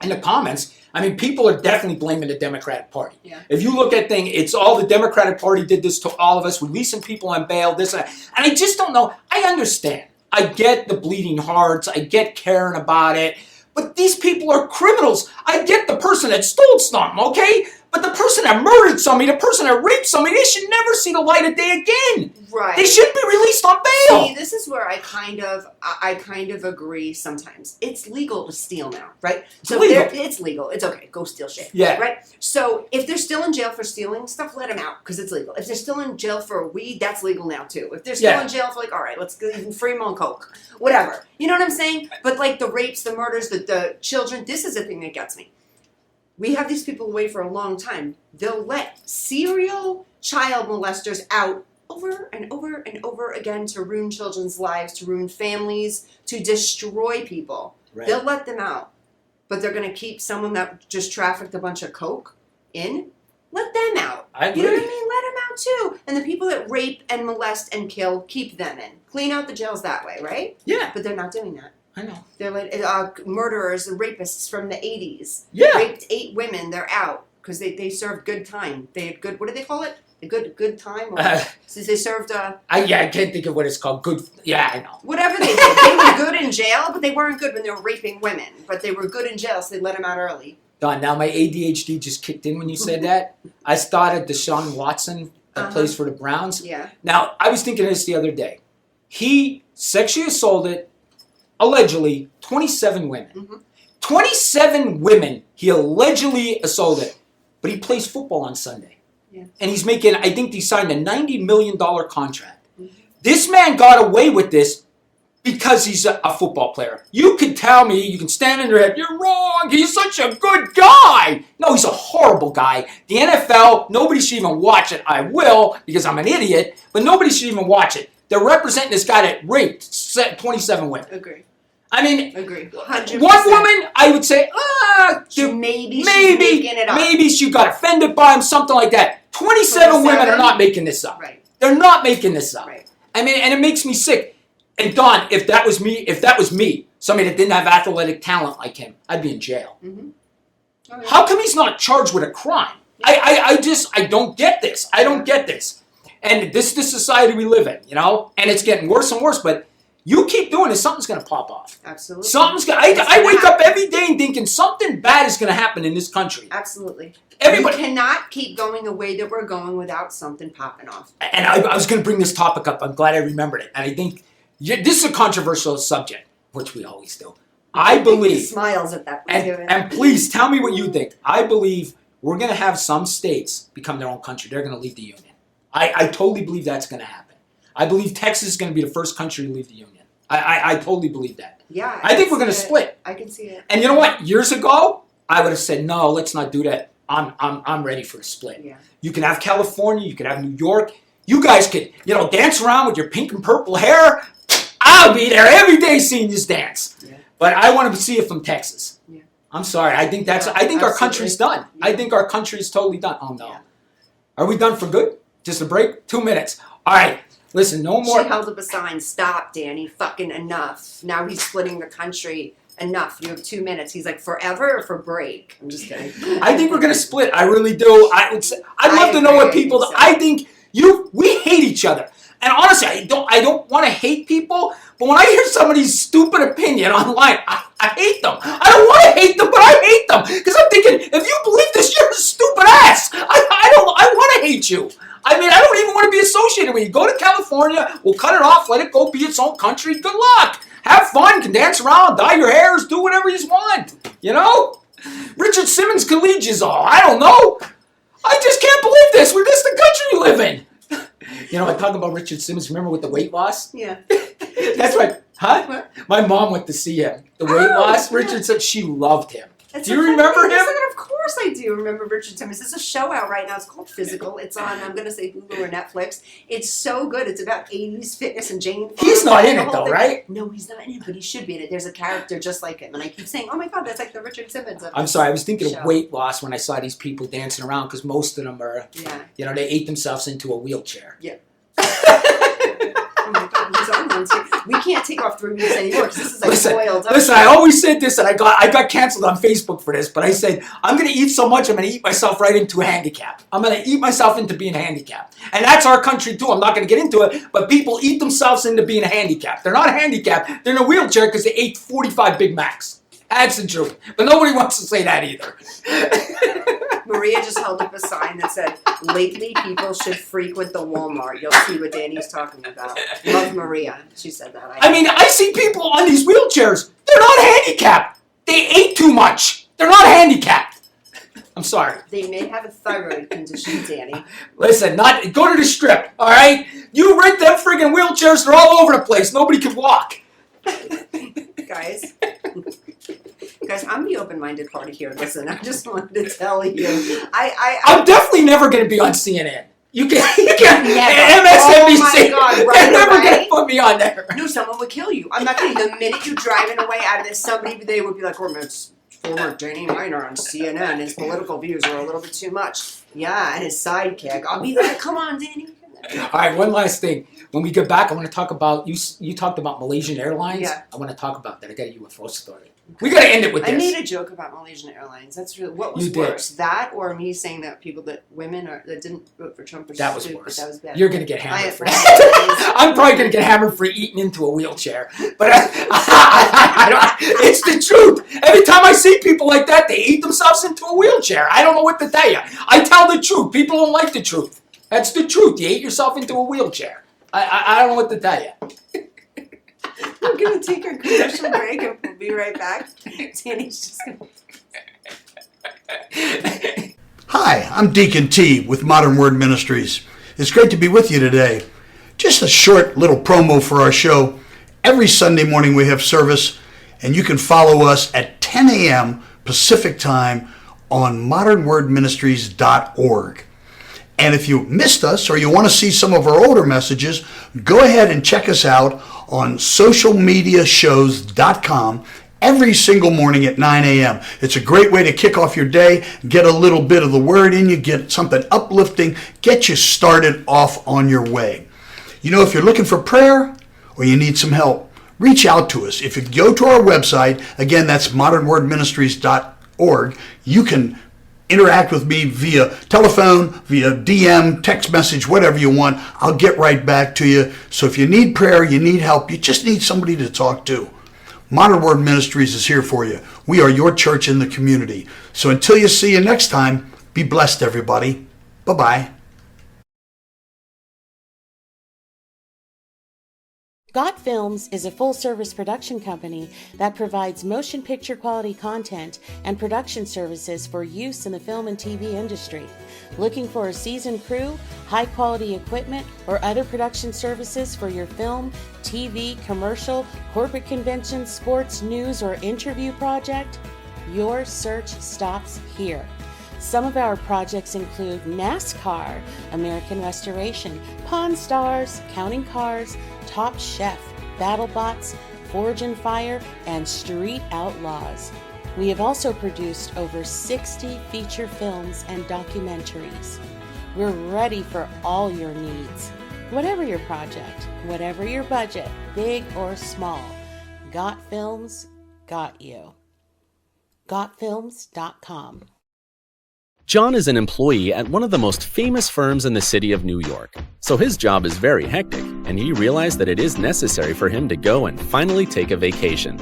in the comments, I mean, people are definitely blaming the Democratic Party. Yeah. If you look at things, it's all the Democratic Party did this to all of us, releasing people on bail, this and that. And I just don't know. I understand. I get the bleeding hearts. I get caring about it. But these people are criminals. I get the person that stole something, okay? But the person that murdered somebody, the person that raped somebody, they should never see the light of day again. Right. They shouldn't be released on bail. See, this is where I kind of agree sometimes. It's legal to steal now, right? So Legal. it's legal. It's okay. Go steal shit. Yeah. Right? So if they're still in jail for stealing stuff, let them out because it's legal. If they're still in jail for weed, that's legal now too. If they're still Yeah. in jail for all right, let's even free them on coke. Whatever. You know what I'm saying? But like the rapes, the murders, the children, this is the thing that gets me. We have these people away for a long time. They'll let serial child molesters out over and over and over again to ruin children's lives, to ruin families, to destroy people. Right. They'll let them out. But they're going to keep someone that just trafficked a bunch of coke in. Let them out. I agree. You know what I mean? Let them out too. And the people that rape and molest and kill, keep them in. Clean out the jails that way, right? Yeah, But they're not doing that. I know. They're like murderers and rapists from the 80s. Yeah. Raped 8 women, they're out because they served good time. They had good, what do they call it? A good time? Or, since they served, I can't think of what it's called. Good. Yeah, I know. whatever they did. They were good in jail, but they weren't good when they were raping women. But they were good in jail, so they let them out early. Don, now my ADHD just kicked in when you said that. I started Deshaun Watson that plays for the Browns. Yeah. Now, I was thinking of this the other day. He sexually assaulted, allegedly, 27 women. Mhm. 27 women he allegedly assaulted, but he plays football on Sunday. Yeah. And he's making, I think he signed a $90 million contract. This man got away with this because he's a football player. You can tell me, you can stand in your head, you're wrong, he's such a good guy. No, he's a horrible guy. The NFL, nobody should even watch it. I will, because I'm an idiot, but nobody should even watch it. They're representing this guy that raped 27 women. Agree. I mean, Agree. 100%. one woman, I would say, Maybe she's making it up. maybe she got offended by him, something like that. 27 women are 27? not making this up. Right. They're not making this up. Right. I mean, and it makes me sick. And Don, if that was me, somebody that didn't have athletic talent like him, I'd be in jail. Mm-hmm. Oh, yeah. How come he's not charged with a crime? I don't get this. I don't get this. And this is the society we live in, and it's getting worse and worse, but you keep doing this, something's going to pop off. Absolutely. I wake up every day and thinking something bad is going to happen in this country. Absolutely. Everybody, We cannot keep going the way that we're going without something popping off. and I was going to bring this topic up. I'm glad I remembered it. And I think this is a controversial subject, which we always do. I He believe, smiles at that. and please tell me what you think. I believe we're going to have some states become their own country. They're going to leave the union. I totally believe that's going to happen. I believe Texas is going to be the first country to leave the union. I totally believe that. Yeah. I think we're going to see it. split. I can see it. And you know what? Years ago, I would have said, no, let's not do that. I'm ready for a split. Yeah. You can have California, you can have New York. You guys could, dance around with your pink and purple hair. I'll be there every day seeing you dance. Yeah. But I want to see it from Texas. Yeah. I'm sorry. I think our absolutely. country's done. Yeah. I think our country is totally done. Oh no. Yeah. Are we done for good? Just a break? 2 minutes. All right. Listen, no more. She held up a sign, stop, Danny, fucking enough. Now he's splitting the country. Enough. You have 2 minutes. He's like, forever or for break? I'm just kidding. I think we're gonna split. I really do. I'd love to know agree. what people. I think we hate each other, and honestly, I don't want to hate people. But when I hear somebody's stupid opinion online, I hate them. I don't want to hate them, but I hate them because I'm thinking, if you believe this, you're a stupid ass. I want to hate you. I mean, I don't even want to be associated with you. Go to California. We'll cut it off. Let it go be its own country. Good luck. Have fun. Can dance around. Dye your hairs. Do whatever you want. Richard Simmons can lead you all. I don't know. I just can't believe this. This is the country you live in. I talk about Richard Simmons. Remember with the weight loss? Yeah. That's right. Huh? What? My mom went to see him. The weight loss. Richard said she loved him. It's Do you remember him? Of course I do remember Richard Simmons. There's a show out right now. It's called Physical. It's on, I'm going to say Hulu or Netflix. It's so good. It's about 80s fitness and Jane Fonda. He's not in The it whole though, thing. right? No, he's not in it, but he should be in it. There's a character just like him. And I keep saying, oh my God, that's like the Richard Simmons of I'm sorry. I was thinking show. of weight loss when I saw these people dancing around because most of them are, Yeah. they ate themselves into a wheelchair. Yeah. Oh my God, he's on one too. We can't take off 3 weeks anymore because this is like boiled up. Listen, I always said this, and I got canceled on Facebook for this, but I said, I'm going to eat so much, I'm going to eat myself right into a handicap. I'm going to eat myself into being handicapped. And that's our country, too. I'm not going to get into it, but people eat themselves into being handicapped. They're not handicapped. They're in a wheelchair because they ate 45 Big Macs. That's the truth. But nobody wants to say that either. Maria just held up a sign that said, lately people should frequent the Walmart. You'll see what Danny's talking about. Love Maria. She said that. I mean, I see people on these wheelchairs. They're not handicapped. They ate too much. They're not handicapped. I'm sorry. They may have a thyroid condition, Danny. Listen, go to the strip, all right? You rent them friggin' wheelchairs. They're all over the place. Nobody can walk. Guys, I'm the open-minded party here. Listen, I just wanted to tell you. I'm definitely never going to be on CNN. You can Never. MSNBC. Oh my God, right They're never away. going to put me on there. No, someone would kill you. I'm not kidding. The minute you're driving away out of this, they would be like, oh, it's former Danny Miner on CNN. His political views are a little bit too much. Yeah, and his sidekick. I'll be like, come on, Danny. All right, one last thing. When we get back, I want to talk about, you talked about Malaysian Airlines. Yeah. I want to talk about that. I got a UFO story. We got to end it with I this. made a joke about Malaysian Airlines. That's really what was You did. worse, that or me saying that women that didn't vote for Trump are That was stupid. worse. That was bad. You're going to get hammered for I- that. I'm probably going to get hammered for eating into a wheelchair. But it's the truth. Every time I see people like that, they eat themselves into a wheelchair. I don't know what to tell you. I tell the truth. People don't like the truth. That's the truth. You ate yourself into a wheelchair. I don't know what to tell you. We're going to take our commercial break and we'll be right back. Danny's just going to... Hi, I'm Deacon T with Modern Word Ministries. It's great to be with you today. Just a short little promo for our show. Every Sunday morning we have service, and you can follow us at 10 a.m. Pacific Time on modernwordministries.org. And if you missed us or you want to see some of our older messages, go ahead and check us out on socialmediashows.com every single morning at 9 a.m. It's a great way to kick off your day, get a little bit of the word in you, get something uplifting, get you started off on your way. If you're looking for prayer or you need some help, reach out to us. If you go to our website, again, that's modernwordministries.org, you can interact with me via telephone, via DM, text message, whatever you want. I'll get right back to you. So if you need prayer, you need help, you just need somebody to talk to, Modern Word Ministries is here for you. We are your church in the community. So until you see you next time, be blessed, everybody. Bye-bye. Got Films is a full-service production company that provides motion picture quality content and production services for use in the film and TV industry. Looking for a seasoned crew, high-quality equipment, or other production services for your film, TV, commercial, corporate convention, sports, news, or interview project? Your search stops here. Some of our projects include NASCAR, American Restoration, Pawn Stars, Counting Cars, Top Chef, BattleBots, Forge and Fire, and Street Outlaws. We have also produced over 60 feature films and documentaries. We're ready for all your needs. Whatever your project, whatever your budget, big or small, Got Films got you. GotFilms.com. John is an employee at one of the most famous firms in the city of New York, so his job is very hectic, and he realized that it is necessary for him to go and finally take a vacation.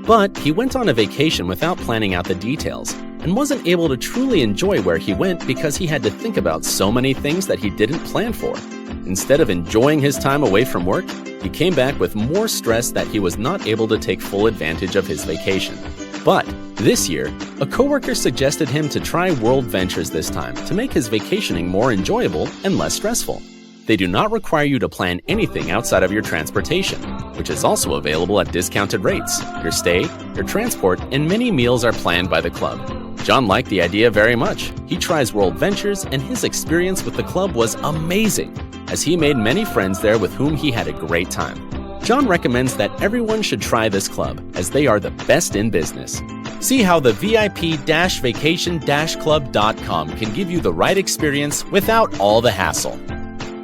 But he went on a vacation without planning out the details, and wasn't able to truly enjoy where he went because he had to think about so many things that he didn't plan for. Instead of enjoying his time away from work, he came back with more stress that he was not able to take full advantage of his vacation. But this year, a coworker suggested him to try World Ventures this time to make his vacationing more enjoyable and less stressful. They do not require you to plan anything outside of your transportation, which is also available at discounted rates. Your stay, your transport, and many meals are planned by the club. John liked the idea very much. He tries World Ventures, and his experience with the club was amazing, as he made many friends there with whom he had a great time. John recommends that everyone should try this club, as they are the best in business. See how the VIP-vacation-club.com can give you the right experience without all the hassle.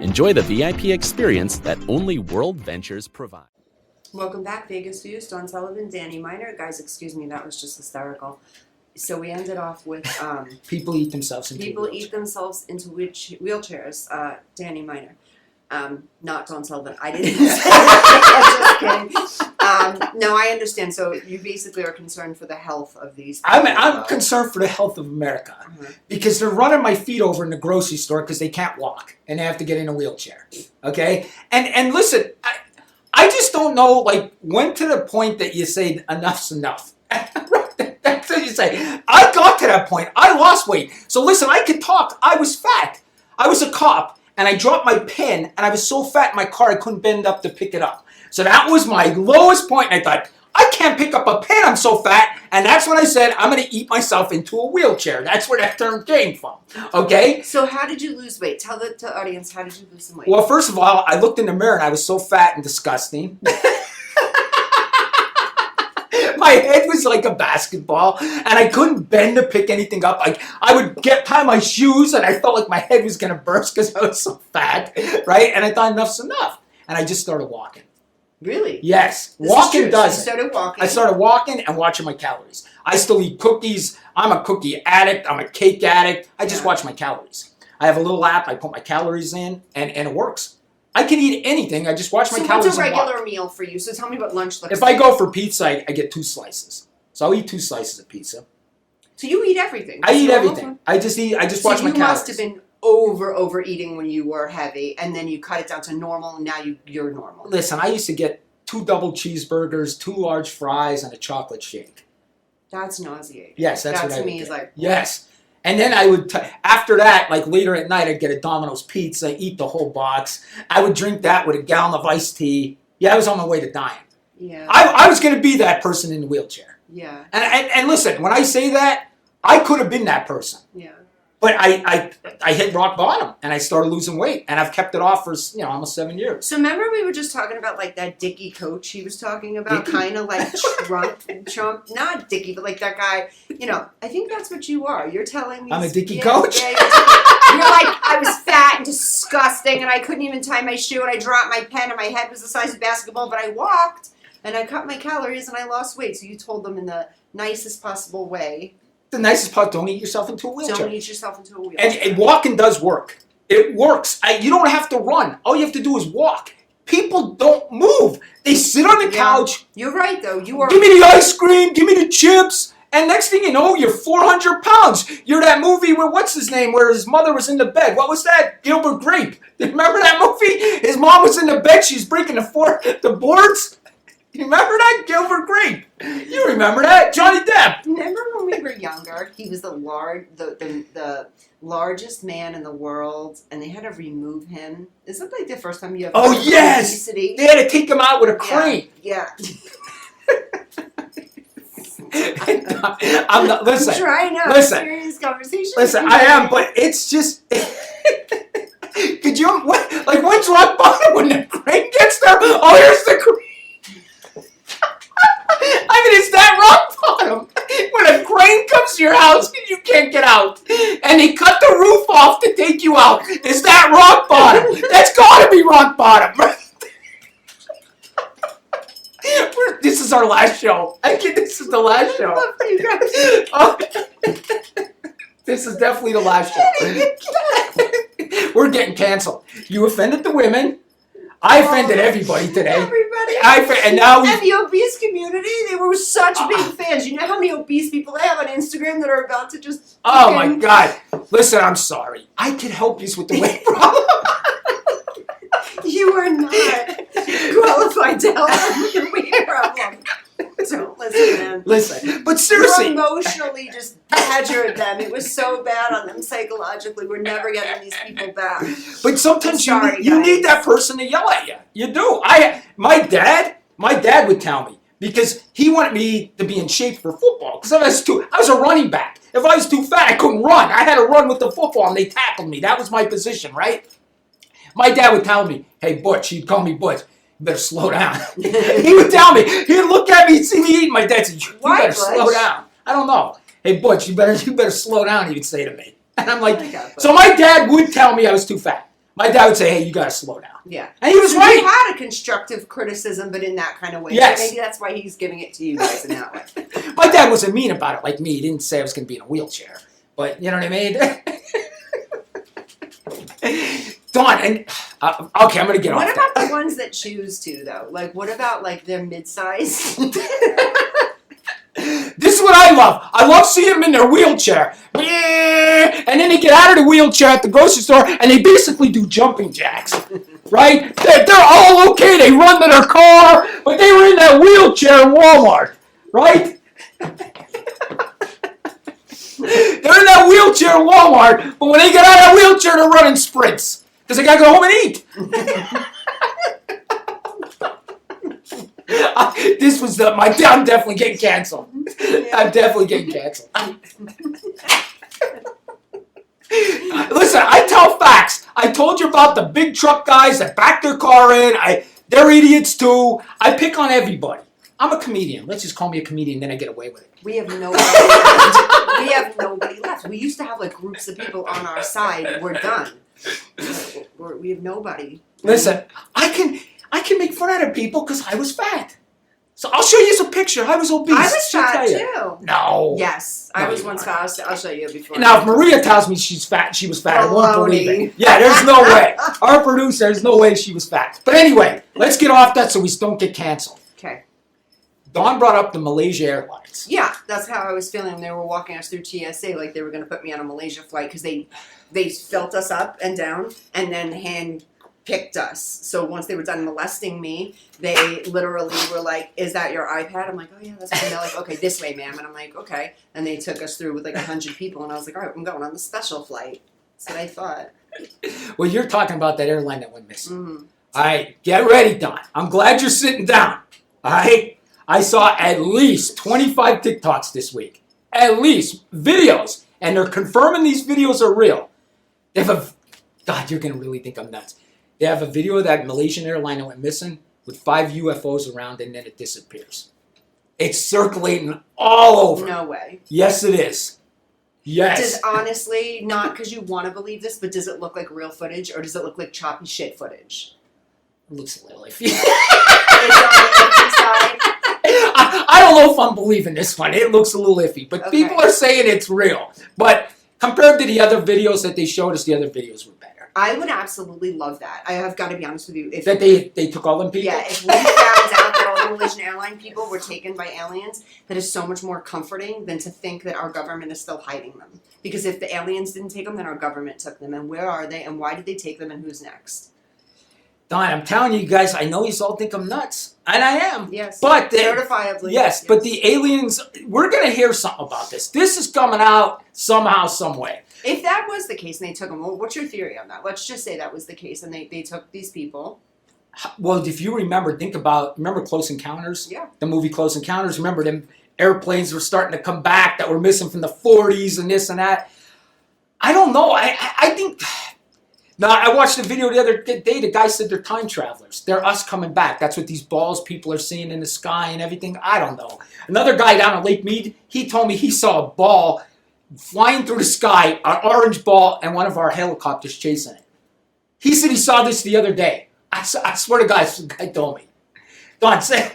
Enjoy the VIP experience that only World Ventures provide. Welcome back, Vegas Views. Dawn Sullivan, Danny Miner. Guys, excuse me, that was just hysterical. So we ended off with People eat themselves into people wheelchairs. eat themselves into wheelchairs. Danny Miner. Not Dawn Sullivan. I didn't say that. I'm just kidding. No, I understand. So you basically are concerned for the health of these people. I'm concerned for the health of America because they're running my feet over in the grocery store because they can't walk and they have to get in a wheelchair. Okay, and listen, I just don't know like when to the point that you say enough's enough. That's what you say. I got to that point. I lost weight. So listen, I could talk. I was fat. I was a cop. And I dropped my pen, and I was so fat in my car I couldn't bend up to pick it up. So that was my lowest point, and I thought, I can't pick up a pen, I'm so fat. And that's when I said, I'm going to eat myself into a wheelchair. That's where that term came from, okay? So how did you lose weight? Tell the audience, how did you lose some weight? Well, first of all, I looked in the mirror, and I was so fat and disgusting. My head was like a basketball, and I couldn't bend to pick anything up. I would tie my shoes, and I felt like my head was going to burst because I was so fat, right? And I thought enough's enough, and I just started walking. Really? Yes, This walking is true. does You it. started walking. I started walking and watching my calories. I still eat cookies. I'm a cookie addict. I'm a cake addict. I just watch my calories. I have a little app. I put my calories in, and it works. I can eat anything. I just watch my So calories. what's a and walk. regular meal for you? So tell me what lunch looks If like. I go for pizza, I get 2 slices. So I'll eat 2 slices of pizza. So you eat everything? I eat So everything. I just So watch my you calories. must have been overeating when you were heavy, and then you cut it down to normal, and now you're normal. Listen, I used to get 2 double cheeseburgers, 2 large fries, and a chocolate shake. That's nauseating. Yes, that's that what I to would me is get. like Yes. And then I would, after that, like later at night, I'd get a Domino's pizza, eat the whole box. I would drink that with a gallon of iced tea. Yeah, I was on my way to dying. Yeah. I was going to be that person in the wheelchair. Yeah. And listen, when I say that, I could have been that person. Yeah. But I hit rock bottom, and I started losing weight, and I've kept it off for almost 7 years. So remember we were just talking about like that Dickie coach he was talking about, Dickie? kind of like Trump, not Dickie, but like that guy. I think that's what you are. You're telling me I'm a Dickie yeah, coach? Yeah, you're like I was fat and disgusting, and I couldn't even tie my shoe, and I dropped my pen, and my head was the size of a basketball, but I walked, and I cut my calories, and I lost weight. So you told them in the nicest possible way, The nicest part, don't eat yourself into a wheelchair. don't eat yourself into a wheelchair. And walking does work. It works. You don't have to run. All you have to do is walk. People don't move. They sit on the couch. You're right, though. You are. Give me the ice cream. Give me the chips. And next thing you know, you're 400 pounds. You're that movie where, what's his name, where his mother was in the bed. What was that? Gilbert Grape. You remember that movie? His mom was in the bed. She's breaking the boards. You remember that? Gilbert Grape. You remember that? Johnny Depp. Remember when we were younger? He was the largest man in the world, and they had to remove him. Is that like the first time you have? Oh, yes! Obesity? They had to take him out with a crane. Yeah. I'm not. Listen. I'm trying out Listen. serious conversation. Listen, I am, but it's just. Could you like when's rock bottom when the crane gets there? Oh, here's the crane. I mean, is that rock bottom? When a crane comes to your house and you can't get out, and they cut the roof off to take you out. Is that rock bottom? That's gotta be rock bottom. This is our last show. This is the last show. Oh, this is definitely the last show. We're getting canceled. You offended the women. I offended everybody today. Everybody. And now we. And the obese community, they were such big fans. You know how many obese people I have on Instagram that are about to just. Oh my God! Listen, I'm sorry. I could help you with the weight problem. You are not qualified to help them with the weight problem. Don't listen, man. Listen, but seriously. You emotionally just badgered them. It was so bad on them psychologically. We're never getting these people back. But sometimes Sorry, you need that person to yell at you. You do. My dad would tell me because he wanted me to be in shape for football. Because I was a running back. If I was too fat, I couldn't run. I had to run with the football, and they tackled me. That was my position, right? My dad would tell me, "Hey, Butch," he'd call me Butch. You better slow down. He would tell me. He'd look at me, see me eat. My dad said, "You better slow down." I don't know. Hey, Butch, you better slow down. He would say to me, and I'm like, so my dad would tell me I was too fat. My dad would say, "Hey, you gotta slow down." Yeah, and he was so right. He had a constructive criticism, but in that kind of way. Yes. So maybe that's why he's giving it to you guys in that way. My dad wasn't mean about it like me. He didn't say I was gonna be in a wheelchair, but you know what I mean. Dawn, and okay, I'm gonna get off. What about the ones that choose to though? Like, what about like their mid-size? This is what I love. I love seeing them in their wheelchair. And then they get out of the wheelchair at the grocery store and they basically do jumping jacks. Right? They're all okay. They run to their car, but they were in that wheelchair in Walmart. Right? They're in that wheelchair in Walmart, but when they get out of that wheelchair, they're running sprints. Because they got to go home and eat. I'm definitely getting canceled. I'm definitely getting canceled. Listen, I tell facts. I told you about the big truck guys that back their car in. They're idiots too. I pick on everybody. I'm a comedian. Let's just call me a comedian, then I get away with it. We have nobody left. We have nobody left. We used to have like groups of people on our side. We're done. We have nobody. Listen, I can make fun out of people because I was fat. So I'll show you some picture. I was obese. I was She'll fat tell you. too. No. Yes, No, I was you once weren't. fat. I'll show you before. Now, if Maria tells me she's fat, she was fat. I won't believe Baloney. it. Yeah, there's no way. Our producer, there's no way she was fat. But anyway, let's get off that so we don't get canceled. Okay. Dawn brought up the Malaysia Airlines. Yeah, that's how I was feeling when they were walking us through TSA, like they were going to put me on a Malaysia flight because they felt us up and down and then hand-picked us. So once they were done molesting me, they literally were like, "Is that your iPad?" I'm like, "Oh yeah, that's fine." They're like, "Okay, this way, ma'am." And I'm like, "Okay." And they took us through with like 100 people, and I was like, "All right, I'm going on the special flight." That's what I thought. Well, you're talking about that airline that went missing. Mm-hmm. All right, get ready, Dawn. I'm glad you're sitting down. All right? I saw at least 25 TikToks this week. At least videos. And they're confirming these videos are real. They have God, you're going to really think I'm nuts. They have a video of that Malaysian airline that went missing with 5 UFOs around and then it disappears. It's circulating all over. No way. Yes, it is. Yes. Does honestly, not because you want to believe this, but does it look like real footage or does it look like choppy shit footage? It looks a little iffy. It's on the iffy side. I don't know if I'm believing this one. It looks a little iffy. But Okay. people are saying it's real. But compared to the other videos that they showed us, the other videos were better. I would absolutely love that. I have got to be honest with you. If That they took all them people? Yeah, if we found out that all the Malaysian airline people were taken by aliens, that is so much more comforting than to think that our government is still hiding them. Because if the aliens didn't take them, then our government took them. And where are they? And why did they take them? And who's next? Don, I'm telling you guys, I know you all think I'm nuts. And I am. Yes. But certifiably. Yes, but the aliens, we're going to hear something about this. This is coming out somehow, some way. If that was the case and they took them, well, what's your theory on that? Let's just say that was the case and they took these people. Well, if you remember Close Encounters? Yeah. The movie Close Encounters, remember them? airplanes were starting to come back that were missing from the 40s and this and that. I don't know. I think. Now, I watched a video the other day. The guy said they're time travelers. They're us coming back. That's what these balls people are seeing in the sky and everything. I don't know. Another guy down at Lake Mead, he told me he saw a ball flying through the sky, an orange ball, and one of our helicopters chasing it. He said he saw this the other day. I swear to God, the guy told me. Don, say,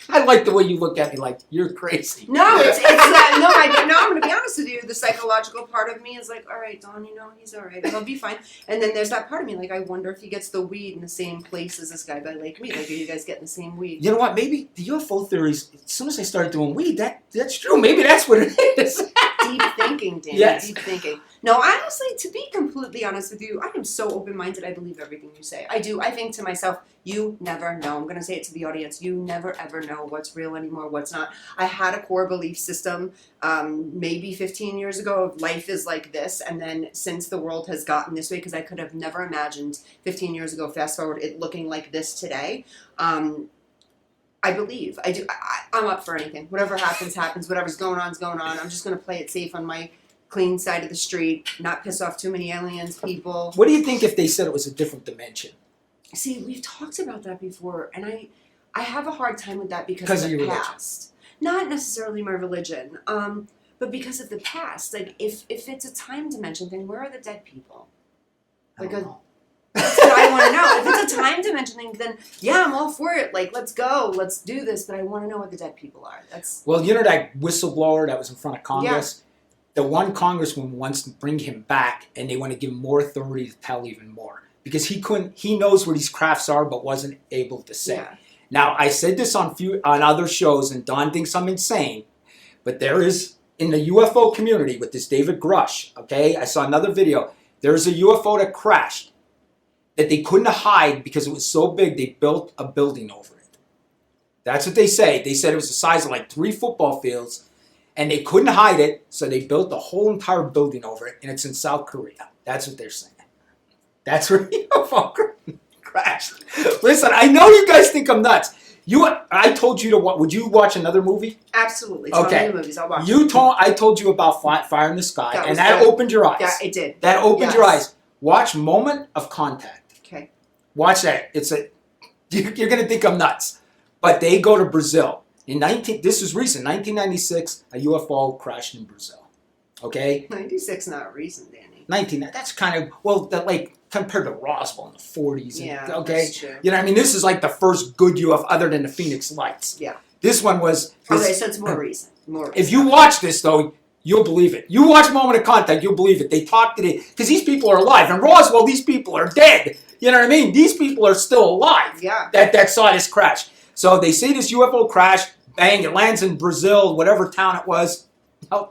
I like the way you look at me like you're crazy. No, it's that. No, I'm going to be honest with you. The psychological part of me is like, all right, Don, he's all right. He'll be fine. And then there's that part of me, like, I wonder if he gets the weed in the same place as this guy by Lake Mead. Like, are you guys getting the same weed? You know what? Maybe the UFO theories, as soon as I started doing weed, that's true. Maybe that's what it is. Deep thinking, Danny. Yes. Deep thinking. No, honestly, to be completely honest with you, I am so open-minded. I believe everything you say. I do. I think to myself, you never know. I'm going to say it to the audience. You never, ever know what's real anymore, what's not. I had a core belief system maybe 15 years ago of life is like this. And then since the world has gotten this way, because I could have never imagined 15 years ago, fast forward, it looking like this today. I believe. I do. I'm up for anything. Whatever happens, happens. Whatever's going on is going on. I'm just going to play it safe on my clean side of the street, not piss off too many aliens, people. What do you think if they said it was a different dimension? See, we've talked about that before, and I have a hard time with that because of the past. Not necessarily my religion, but because of the past. Like, if it's a time dimension thing, where are the dead people? Like, that's what I want to know. If it's a time dimension thing, then yeah, I'm all for it. Like, let's go, let's do this. But I want to know what the dead people are. Well, you know that whistleblower that was in front of Congress? Yeah. The one congressman wants to bring him back, and they want to give him more authority to tell even more. Because he knows where these crafts are, but wasn't able to say. Yeah. Now, I said this on other shows, and Don thinks I'm insane, but there is, in the UFO community with this David Grush, okay, I saw another video, there's a UFO that crashed that they couldn't hide because it was so big, they built a building over it. That's what they say. They said it was the size of like 3 football fields, and they couldn't hide it, so they built the whole entire building over it, and it's in South Korea. That's what they're saying. That's where the UFO crashed. Listen, I know you guys think I'm nuts. I told you to watch. Would you watch another movie? Absolutely. Okay. Movies. I'll watch. I told you about Fire in the Sky, and that opened your eyes. Yeah, it did. That opened your eyes. Watch Moment of Contact. Okay. Watch that. You're gonna think I'm nuts, but they go to Brazil. This was recent, 1996, a UFO crashed in Brazil. Okay? 96 not recent, Danny. That's kind of, well, like, compared to Roswell in the 40s. Yeah, okay? That's true. You know what I mean? This is like the first good UFO other than the Phoenix Lights. Yeah. This one was... Okay, so it's more recent. If you watch this, though, you'll believe it. You watch Moment of Contact, you'll believe it. They talked to because these people are alive. In Roswell, these people are dead. You know what I mean? These people are still alive. Yeah. That saw this crash. So they say this UFO crash, bang, it lands in Brazil, whatever town it was.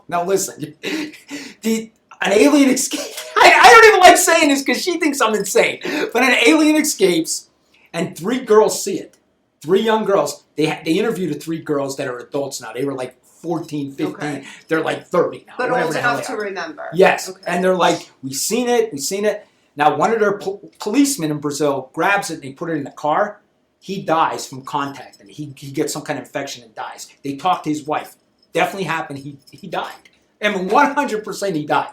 Now listen. An alien escapes. I don't even like saying this because she thinks I'm insane. But an alien escapes, and 3 girls see it. 3 young girls. They interviewed the 3 girls that are adults now. They were like 14, 15. Okay. They're like 30 now. But old enough to remember. Yes. Okay. And they're like, we've seen it. Now, one of their policemen in Brazil grabs it and they put it in the car. He dies from contact. And he gets some kind of infection and dies. They talked to his wife. Definitely happened. He died. I mean, 100% he died.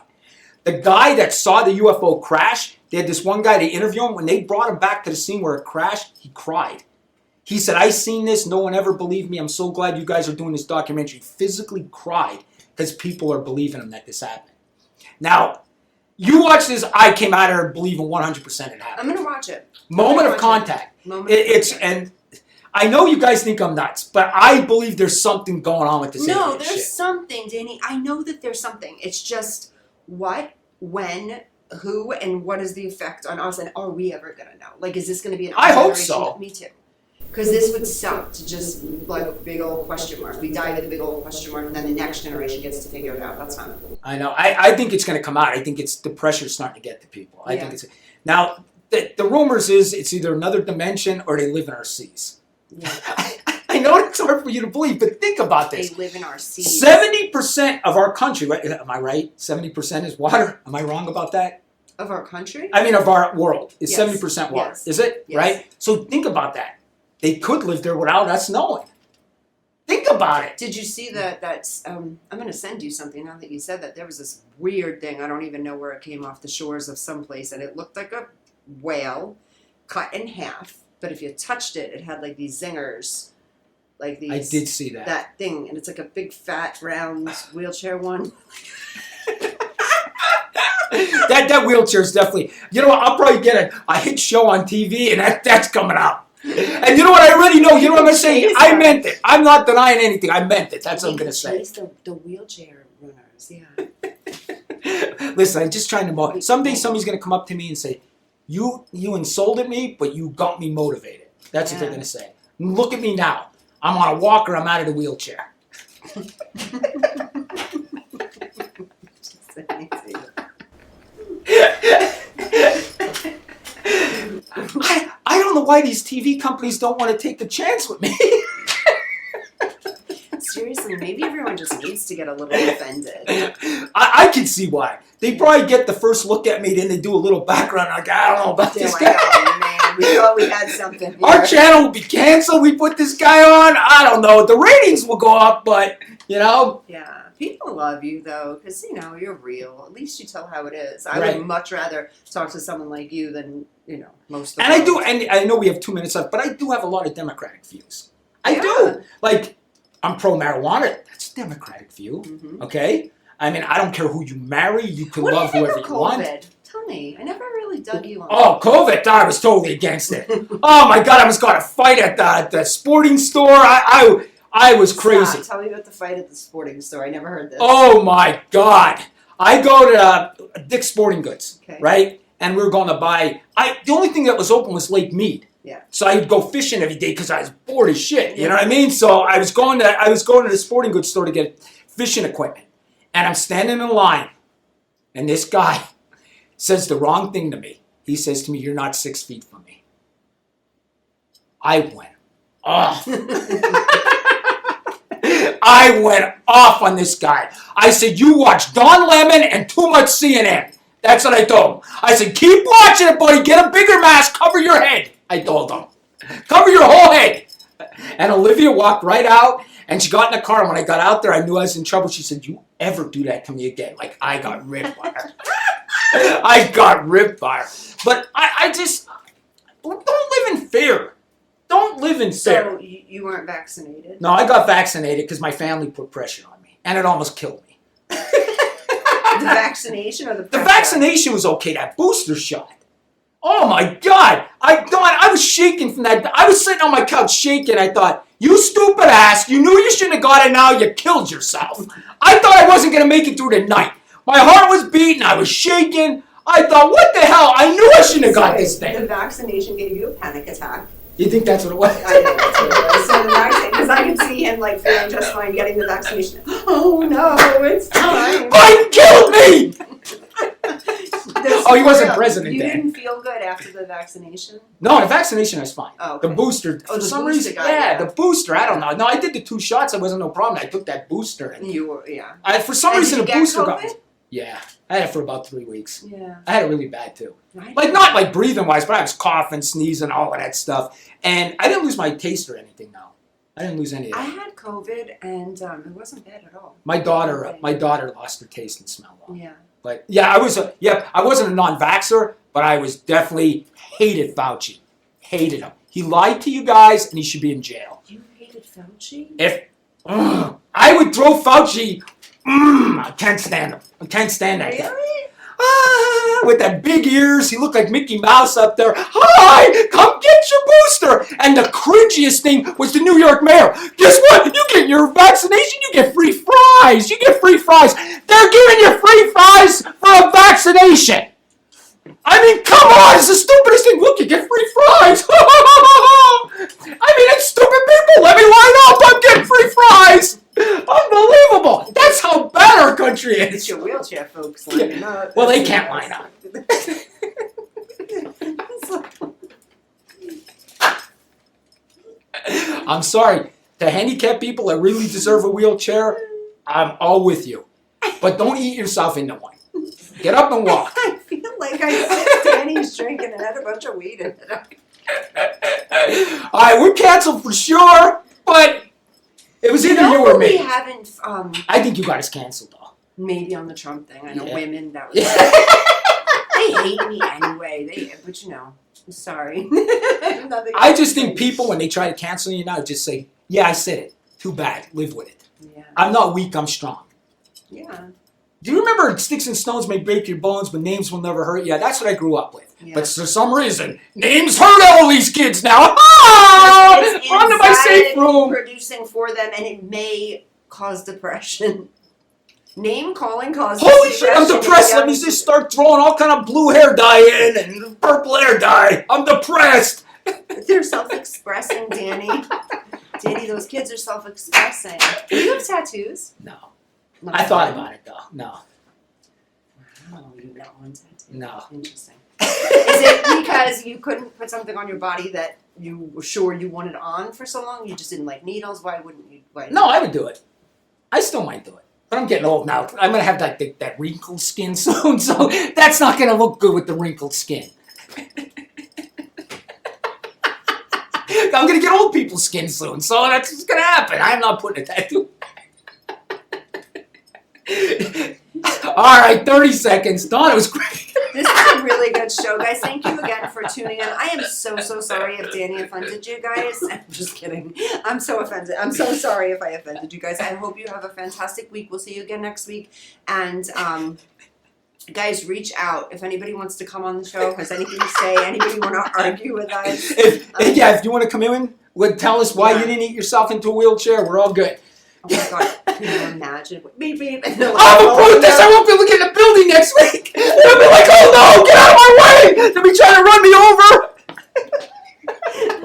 The guy that saw the UFO crash, they had this one guy, they interviewed him. When they brought him back to the scene where it crashed, he cried. He said, I seen this. No one ever believed me. I'm so glad you guys are doing this documentary. He physically cried because people are believing him that this happened. Now, you watch this, I came out of here believing 100% it happened. I'm going to watch it. Moment of Contact. And I know you guys think I'm nuts, but I believe there's something going on with this. No, there's something, Danny. I know that there's something. It's just what, when, who, and what is the effect on us, and are we ever going to know? Like, is this going to be an I hope so. Me too. Because this would suck to just, like, a big old question mark. We die with a big old question mark, and then the next generation gets to figure it out. That's not cool. I know. I think it's going to come out. I think the pressure's starting to get to people. I think it's... Now, the rumors is it's either another dimension or they live in our seas. Yeah. I know it's hard for you to believe, but think about this. They live in our seas. 70% of our country, right? Am I right? 70% is water? Am I wrong about that? Of our country? I mean, of our world. It's Yes. 70% water. Yes. Is it? Yes. Right? So think about that. They could live there without us knowing. Think about it. Did you see that's I'm gonna send you something now that you said that. There was this weird thing, I don't even know where it came off the shores of someplace, and it looked like a whale cut in half, but if you touched it, it had like these zingers. Like these I did see that. That thing, and it's like a big fat round wheelchair one. that wheelchair is definitely. You know what? I'll probably get a hit show on TV, and that's coming out. And you know what? I already know. You know what I'm gonna say? I meant it. I'm not denying anything. I meant it. That's what I'm gonna say. It's the wheelchair runners. Yeah. Listen, I'm just trying to motivate. Someday somebody's gonna come up to me and say, "You insulted me, but you got me motivated." That's what they're gonna say. Look at me now. I'm on a walker. I'm out of the wheelchair. I don't know why these TV companies don't want to take a chance with me. Seriously, maybe everyone just needs to get a little offended. I can see why. They probably get the first look at me, then they do a little background. Like, I don't know about They're this like, guy. oh man, we thought we had something here. Our channel will be canceled. We put this guy on. I don't know. The ratings will go up, but you know. Yeah. People love you though, because you know you're real. At least you tell how it is. I Right. would much rather talk to someone like you than most of the And I do, world. and I know we have 2 minutes left, but I do have a lot of Democratic views. I Yeah. do. Like, I'm pro marijuana. That's a Democratic view. Mhm. Okay. I mean, I don't care who you marry. You can What do you love think whoever of you want. COVID? Tell me. I never really dug you on. Oh, COVID! I was totally against it. Oh my God! I was going to fight at the sporting store. I was crazy. Stop. Tell me about the fight at the sporting store. I never heard this. Oh my God! I go to Dick's Sporting Goods, Okay. right? And we were going to buy. The only thing that was open was Lake Mead. Yeah. So I'd go fishing every day because I was bored as shit. You know what I mean? So I was going to the sporting goods store to get fishing equipment, and I'm standing in line, and this guy says the wrong thing to me. He says to me, "You're not 6 feet from me." I went off. I went off on this guy. I said, "You watch Don Lemon and too much CNN." That's what I told him. I said, "Keep watching it, buddy. Get a bigger mask. Cover your head." I told him. Cover your whole head. And Olivia walked right out, and she got in the car. And when I got out there, I knew I was in trouble. She said, "You ever do that to me again?" Like, I got ripped by her. I got ripped by her. But I just, don't live in fear. Don't live in fear. So you weren't vaccinated? No, I got vaccinated because my family put pressure on me, and it almost killed me. The vaccination or the The pressure? vaccination was okay. That booster shot. Oh my God! I was shaking from that. I was sitting on my couch shaking. I thought, "You stupid ass! You knew you shouldn't have got it. Now you killed yourself." I thought I wasn't gonna make it through the night. My heart was beating. I was shaking. I thought, "What the hell? I knew I shouldn't have got this The thing." vaccination gave you a panic attack. You think that's what it was? I think that's what it was. So the vaccine, because I could see him like feeling just fine getting the vaccination. Oh no, it's time. Biden killed me. This Oh, he is wasn't real. president You then. didn't feel good after the vaccination? No, the vaccination was fine. Oh, okay. The booster, Oh, for the some booster reason, got yeah, you. the booster. I don't know. No, I did the 2 shots. It wasn't no problem. I took that booster, and You were, yeah. for some And reason did the you get booster got COVID? me. Yeah, I had it for about 3 weeks. Yeah. I had it really bad too. Right. Like, not like breathing wise, but I was coughing, sneezing, all of that stuff. And I didn't lose my taste or anything. No, I didn't lose any of I that. had COVID and it wasn't bad at all. My daughter lost her taste and smell. Though. Yeah. But yeah, I wasn't a non-vaxxer, but I was definitely hated Fauci. Hated him. He lied to you guys, and he should be in jail. You hated Fauci? If I would throw Fauci, I can't stand him. I can't stand that guy. Really? With that big ears, he looked like Mickey Mouse up there. "Hi, come get your booster." And the cringiest thing was the New York mayor. "Guess what? You get your vaccination, you get free fries. You get free fries." They're giving you free fries for a vaccination. I mean, come on, it's the stupidest thing. Look, you get free fries. I mean, it's stupid people. Let me line up. I'm getting free fries. Unbelievable. That's how bad our country It's is. your wheelchair folks lining up. Well, they can't line up. I'm sorry. The handicapped people that really deserve a wheelchair, I'm all with you. But don't eat yourself into one. Get up and walk. I feel like I sipped Danny's drink and had a bunch of weed in it. All right, we're canceled for sure, but It was You either know you or what we me. haven't, I think you got us canceled, though. maybe on the Trump thing. I know Yeah. women that was they hate me anyway. But you know, I'm sorry. Nothing I just to think say. people, when they try to cancel you now, just say, yeah, I said it. Too bad. Live with it. Yeah. I'm not weak, I'm strong. Yeah. Do you remember Sticks and Stones may break your bones, but names will never hurt? Yeah, that's what I grew up with. Yeah. But for some reason, names hurt all these kids now. Ah! It's Run to my safe anxiety room. producing for them, and it may cause depression. Name calling causes Holy shit, I'm depression. depressed. Let me just start throwing all kind of blue hair dye in and purple hair dye. I'm depressed. They're self-expressing, Danny. Danny, those kids are self-expressing. Do you have tattoos? No. Not I thought one. about it, though. No. Oh, you got one tattoo. No. Interesting. Is it because you couldn't put something on your body that you were sure you wanted on for so long? You just didn't like needles? Why wouldn't you? Why No, I would do it. I still might do it. But I'm getting old now. I'm going to have that wrinkled skin soon, so that's not going to look good with the wrinkled skin. I'm going to get old people's skin soon, so that's what's going to happen. I'm not putting a tattoo. All right, 30 seconds. Dawn, it was great. This is a really good show, guys. Thank you again for tuning in. I am so sorry if Danny offended you guys. I'm just kidding. I'm so offended. I'm so sorry if I offended you guys. I hope you have a fantastic week. We'll see you again next week. And guys, reach out if anybody wants to come on the show, has anything to say, anybody want to argue with us. If you want to come in, tell us why you didn't eat yourself into a wheelchair. We're all good. Oh my god, can you imagine? Beep, beep. And they're like, I'm a oh, protest. no. I won't be able to get in the building next week. They'll be like, oh no, get out of my way. They'll be trying to run me over.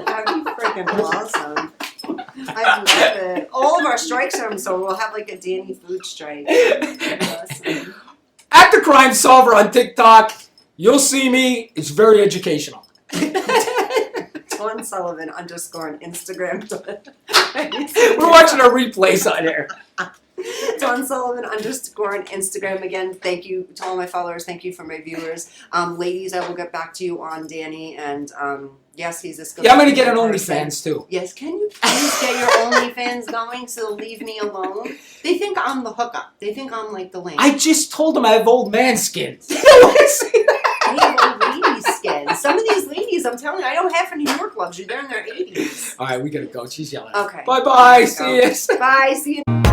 That'd be freaking awesome. I love it. All of our strikes are so we'll have like a Danny food strike. Awesome. At the Crime Solver on TikTok, you'll see me. It's very educational. Dawn Sullivan _ on Instagram. We're watching our replays on here. Dawn Sullivan _ on Instagram. Again, thank you to all my followers. Thank you for my viewers. Ladies, I will get back to you on Danny. And yes, he's this good. Yeah, I'm going to get an OnlyFans too. Yes, can you please get your OnlyFans going so they'll leave me alone? They think I'm the hookup. They think I'm like the link. I just told them I have old man skin. They don't want to see that. I have old lady skin. Some of these ladies, I'm telling you, I don't have any New York luxury. They're in their 80s. All right, we got to go. She's yelling. Okay. Bye-bye. See you. Bye. See you.